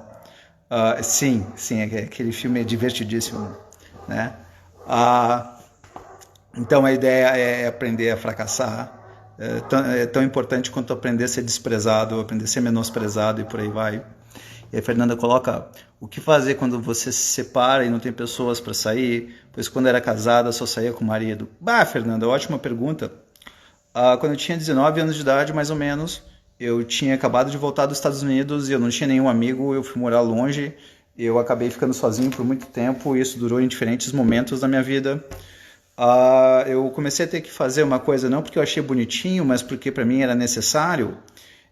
Sim, aquele filme é divertidíssimo, né? Então a ideia é aprender a fracassar. É tão importante quanto aprender a ser desprezado, aprender a ser menosprezado e por aí vai. E a Fernanda coloca: o que fazer quando você se separa e não tem pessoas para sair? Pois quando era casada só saía com o marido. Fernanda, ótima pergunta. Quando eu tinha 19 anos de idade, mais ou menos, eu tinha acabado de voltar dos Estados Unidos e eu não tinha nenhum amigo, eu fui morar longe, eu acabei ficando sozinho por muito tempo e isso durou em diferentes momentos da minha vida. Eu comecei a ter que fazer uma coisa, não porque eu achei bonitinho, mas porque para mim era necessário.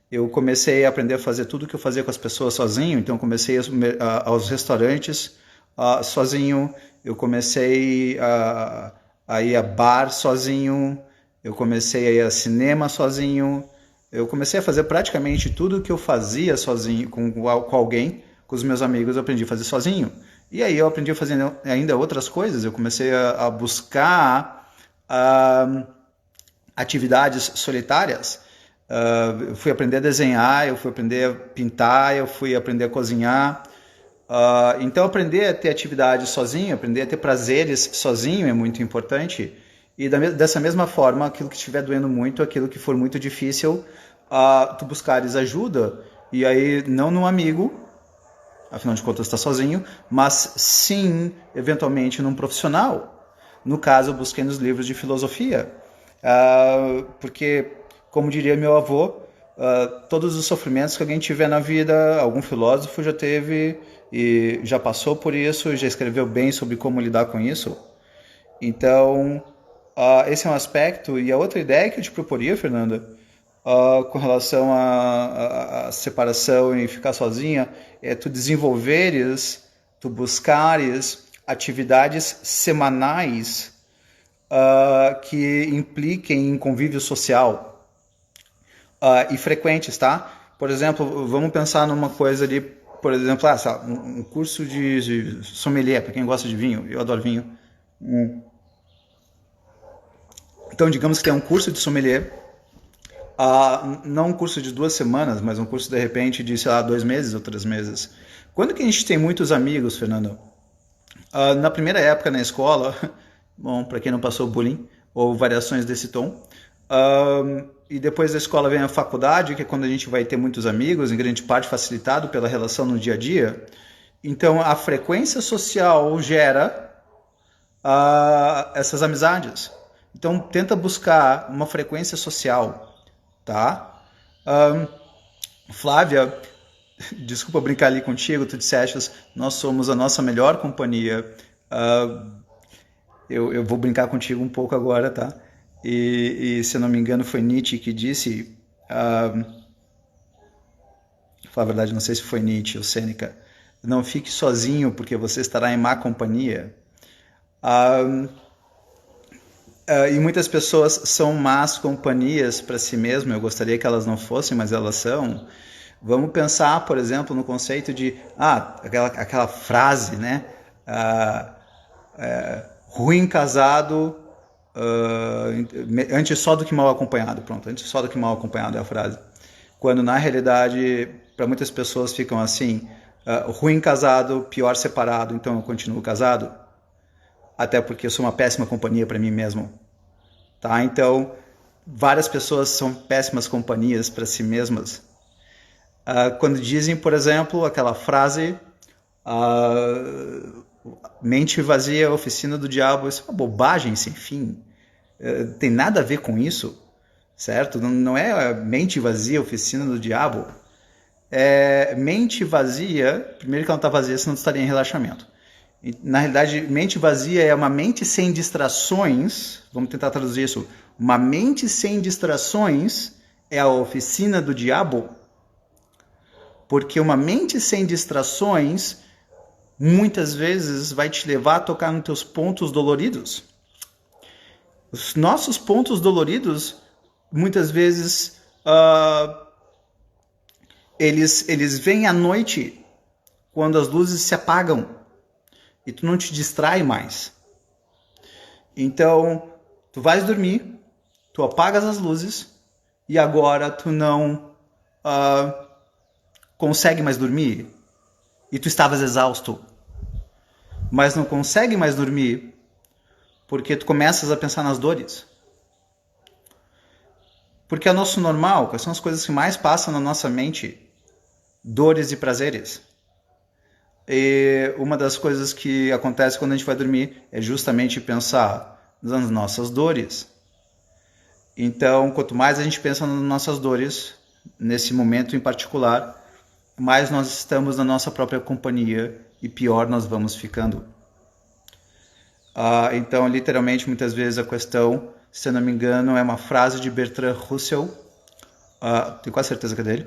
Eu comecei a aprender a fazer tudo que eu fazia com as pessoas sozinho. Então, eu comecei aos restaurantes sozinho. Eu comecei a ir a bar sozinho. Eu comecei a ir a cinema sozinho. Eu comecei a fazer praticamente tudo que eu fazia sozinho, com alguém, com os meus amigos, eu aprendi a fazer sozinho. E aí eu aprendi a fazer ainda outras coisas. Eu comecei a buscar atividades solitárias. Eu fui aprender a desenhar, eu fui aprender a pintar, eu fui aprender a cozinhar. Então aprender a ter atividade sozinho, aprender a ter prazeres sozinho é muito importante. E dessa mesma forma, aquilo que estiver doendo muito, aquilo que for muito difícil, tu buscares ajuda. E aí não num amigo, afinal de contas está sozinho, mas sim, eventualmente, num profissional. No caso, eu busquei nos livros de filosofia. Porque... como diria meu avô, todos os sofrimentos que alguém tiver na vida, algum filósofo já teve e já passou por isso, já escreveu bem sobre como lidar com isso. Então, esse é um aspecto. E a outra ideia que eu te proporia, Fernanda, com relação à separação e ficar sozinha, é tu desenvolveres, tu buscares atividades semanais que impliquem em convívio social. E frequentes, tá? Por exemplo, vamos pensar numa coisa ali, por exemplo, um curso de sommelier, para quem gosta de vinho, eu adoro vinho. Então, digamos que tem um curso de sommelier, não um curso de 2 semanas, mas um curso, de repente, de, 2 meses ou 3 meses. Quando que a gente tem muitos amigos, Fernando? Na primeira época na escola, bom, para quem não passou bullying, ou variações desse tom, e depois da escola vem a faculdade, que é quando a gente vai ter muitos amigos, em grande parte facilitado pela relação no dia a dia. Então, a frequência social gera essas amizades. Então, tenta buscar uma frequência social, tá? Flávia, desculpa brincar ali contigo, tu disseste, nós somos a nossa melhor companhia. Eu vou brincar contigo um pouco agora, tá? E se eu não me engano foi Nietzsche que disse, falar a verdade, não sei se foi Nietzsche ou Sêneca, não fique sozinho porque você estará em má companhia. E muitas pessoas são más companhias para si mesmo, eu gostaria que elas não fossem, mas elas são. Vamos pensar, por exemplo, no conceito de aquela frase, né? Ruim casado, antes só do que mal acompanhado. Pronto, antes só do que mal acompanhado é a frase. Quando na realidade, para muitas pessoas ficam assim, ruim casado, pior separado, então eu continuo casado. Até porque eu sou uma péssima companhia para mim mesmo. Tá? Então, várias pessoas são péssimas companhias para si mesmas. Quando dizem, por exemplo, aquela frase, mente vazia, oficina do diabo, isso é uma bobagem sem fim. Tem nada a ver com isso, certo? Não é mente vazia, oficina do diabo. Mente vazia, primeiro que ela não está vazia, senão estaria em relaxamento. Na realidade, mente vazia é uma mente sem distrações. Vamos tentar traduzir isso. Uma mente sem distrações é a oficina do diabo. Porque uma mente sem distrações muitas vezes vai te levar a tocar nos teus pontos doloridos. Os nossos pontos doloridos, muitas vezes, eles vêm à noite quando as luzes se apagam. E tu não te distrai mais. Então, tu vais dormir, tu apagas as luzes e agora tu não consegue mais dormir. E tu estavas exausto. Mas não consegue mais dormir porque tu começas a pensar nas dores. Porque é nosso normal, quais são as coisas que mais passam na nossa mente? Dores e prazeres. E uma das coisas que acontece quando a gente vai dormir é justamente pensar nas nossas dores. Então, quanto mais a gente pensa nas nossas dores, nesse momento em particular, mais nós estamos na nossa própria companhia e pior nós vamos ficando. Então, literalmente, muitas vezes a questão, se eu não me engano, é uma frase de Bertrand Russell, tenho quase certeza que é dele,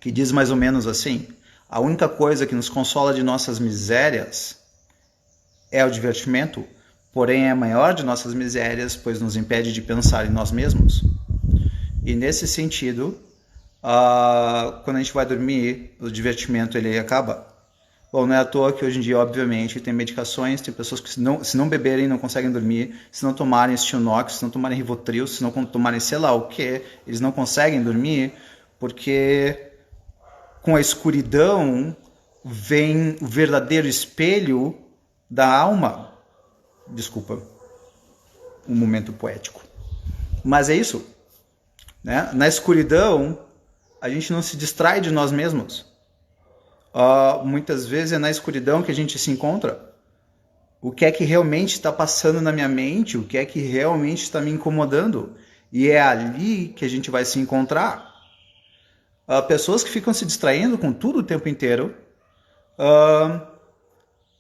que diz mais ou menos assim: a única coisa que nos consola de nossas misérias é o divertimento, porém é a maior de nossas misérias, pois nos impede de pensar em nós mesmos. E nesse sentido, quando a gente vai dormir, o divertimento ele acaba. Bom, não é à toa que hoje em dia, obviamente, tem medicações, tem pessoas que se não beberem não conseguem dormir, se não tomarem Stilnox, se não tomarem Rivotril, se não tomarem sei lá o que, eles não conseguem dormir, porque com a escuridão vem o verdadeiro espelho da alma. Desculpa, um momento poético. Mas é isso. Né? Na escuridão, a gente não se distrai de nós mesmos. Muitas vezes é na escuridão que a gente se encontra. O que é que realmente está passando na minha mente? O que é que realmente está me incomodando? E é ali que a gente vai se encontrar. Pessoas que ficam se distraindo com tudo o tempo inteiro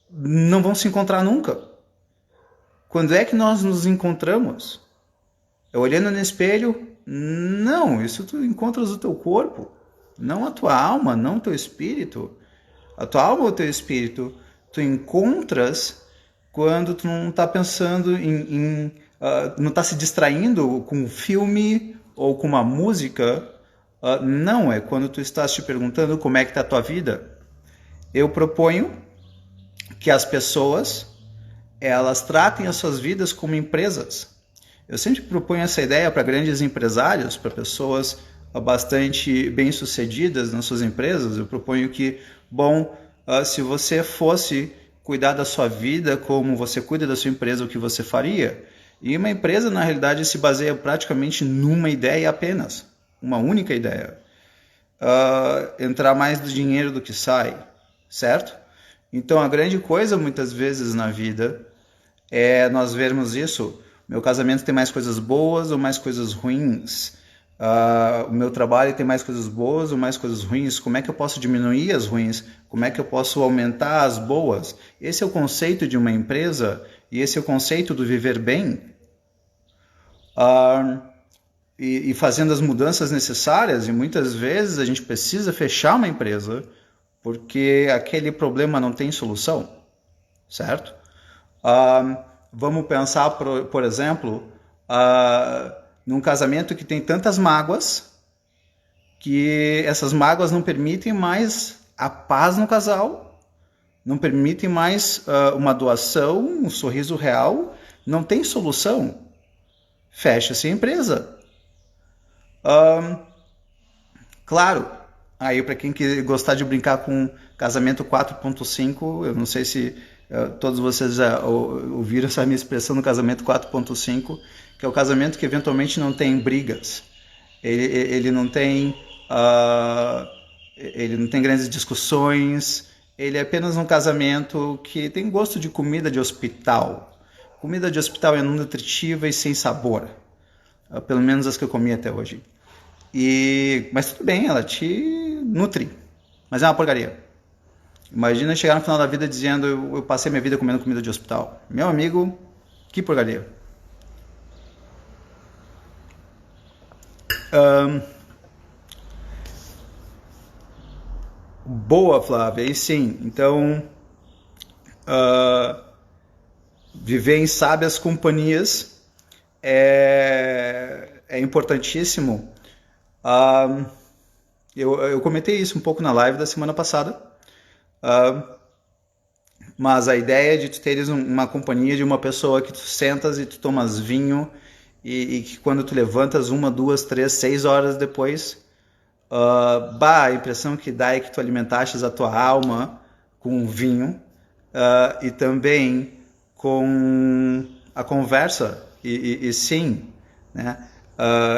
não vão se encontrar nunca. Quando é que nós nos encontramos? Olhando no espelho? Não, isso tu encontras o teu corpo, não a tua alma, não o teu espírito. A tua alma ou o teu espírito tu encontras quando tu não está pensando não está se distraindo com um filme ou com uma música. Não, é quando tu estás te perguntando como é que está a tua vida. Eu proponho que as pessoas elas tratem as suas vidas como empresas. Eu sempre proponho essa ideia para grandes empresários, para pessoas bastante bem-sucedidas nas suas empresas. Eu proponho que, se você fosse cuidar da sua vida como você cuida da sua empresa, o que você faria? E uma empresa, na realidade, se baseia praticamente numa ideia apenas, uma única ideia. Entrar mais do dinheiro do que sai, certo? Então, a grande coisa, muitas vezes na vida, é nós vermos isso. Meu casamento tem mais coisas boas ou mais coisas ruins? O meu trabalho tem mais coisas boas ou mais coisas ruins? Como é que eu posso diminuir as ruins? Como é que eu posso aumentar as boas? Esse é o conceito de uma empresa e esse é o conceito do viver bem. E fazendo as mudanças necessárias, e muitas vezes a gente precisa fechar uma empresa porque aquele problema não tem solução, certo? Vamos pensar, por exemplo, num casamento que tem tantas mágoas que essas mágoas não permitem mais a paz no casal, não permitem mais uma doação, um sorriso real, não tem solução. Fecha-se a empresa. Claro, aí para quem gostar de brincar com casamento 4.5, eu não sei se todos vocês já ouviram essa minha expressão no casamento 4.5, que é o casamento que eventualmente não tem brigas, ele não tem grandes discussões, ele é apenas um casamento que tem gosto de comida de hospital. Comida de hospital é nutritiva e sem sabor, pelo menos as que eu comi até hoje. Mas tudo bem, ela te nutre, mas é uma porcaria. Imagina chegar no final da vida dizendo eu passei minha vida comendo comida de hospital. Meu amigo, que porcaria. Boa, Flávia, aí sim. Então, viver em sábias companhias é importantíssimo. Eu comentei isso um pouco na live da semana passada, mas a ideia de tu teres uma companhia de uma pessoa que tu sentas e tu tomas vinho e que quando tu levantas 1, 2, 3, 6 horas depois, a impressão que dá é que tu alimentaste a tua alma com vinho e também com a conversa e sim, né?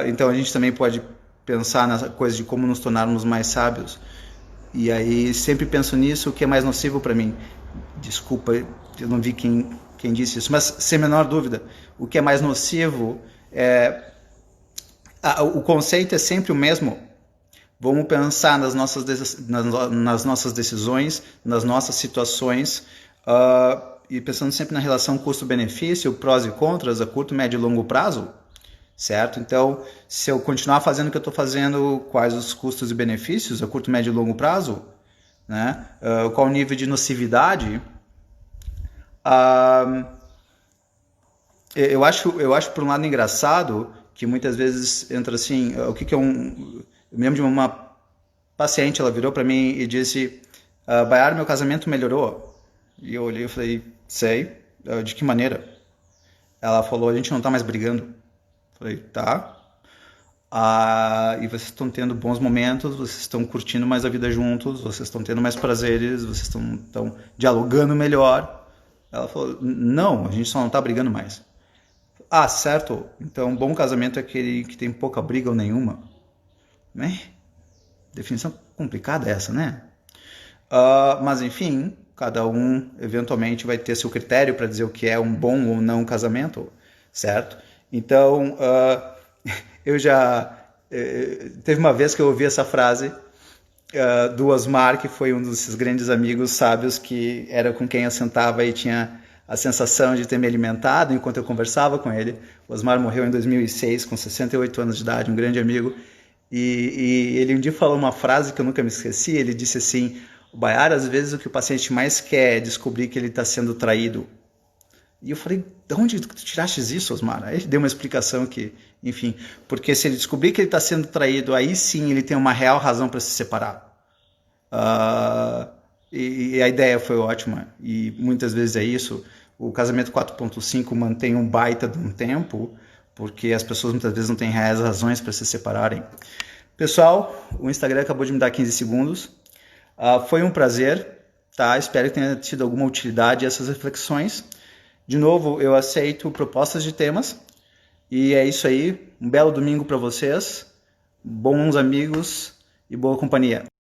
Então a gente também pode pensar nessa coisa de como nos tornarmos mais sábios. E aí sempre penso nisso, o que é mais nocivo para mim. Desculpa, eu não vi quem disse isso, mas sem a menor dúvida, o que é mais nocivo o conceito é sempre o mesmo. Vamos pensar nas nossas decisões, nas nossas situações, e pensando sempre na relação custo-benefício, prós e contras, a curto, médio e longo prazo, certo? Então, se eu continuar fazendo o que eu estou fazendo, quais os custos e benefícios a curto, médio e longo prazo, né? Qual o nível de nocividade? Eu acho por um lado engraçado que muitas vezes entra assim, o que é eu me lembro de uma paciente, ela virou para mim e disse, Bayar, meu casamento melhorou. E eu olhei e falei, sei, de que maneira? Ela falou, a gente não tá mais brigando. Falei, tá. E vocês estão tendo bons momentos, vocês estão curtindo mais a vida juntos, vocês estão tendo mais prazeres, vocês estão dialogando melhor. Ela falou, não, a gente só não tá brigando mais. Certo. Então, um bom casamento é aquele que tem pouca briga ou nenhuma. Definição complicada essa, né? Mas, enfim, cada um eventualmente vai ter seu critério para dizer o que é um bom ou não casamento, certo? Então, teve uma vez que eu ouvi essa frase do Osmar, que foi um desses grandes amigos sábios que era com quem eu sentava e tinha a sensação de ter me alimentado enquanto eu conversava com ele. O Osmar morreu em 2006, com 68 anos de idade, um grande amigo. E ele um dia falou uma frase que eu nunca me esqueci. Ele disse assim, Bayar, às vezes o que o paciente mais quer é descobrir que ele está sendo traído. E eu falei, de onde tu tiraste isso, Osmar? Aí ele deu uma explicação que, enfim, porque se ele descobrir que ele está sendo traído, aí sim ele tem uma real razão para se separar. E a ideia foi ótima, e muitas vezes é isso. O casamento 4.5 mantém um baita de um tempo, porque as pessoas muitas vezes não têm reais razões para se separarem. Pessoal, o Instagram acabou de me dar 15 segundos. Foi um prazer, tá? Espero que tenha tido alguma utilidade essas reflexões. De novo, eu aceito propostas de temas. E é isso aí. Um belo domingo para vocês. Bons amigos e boa companhia.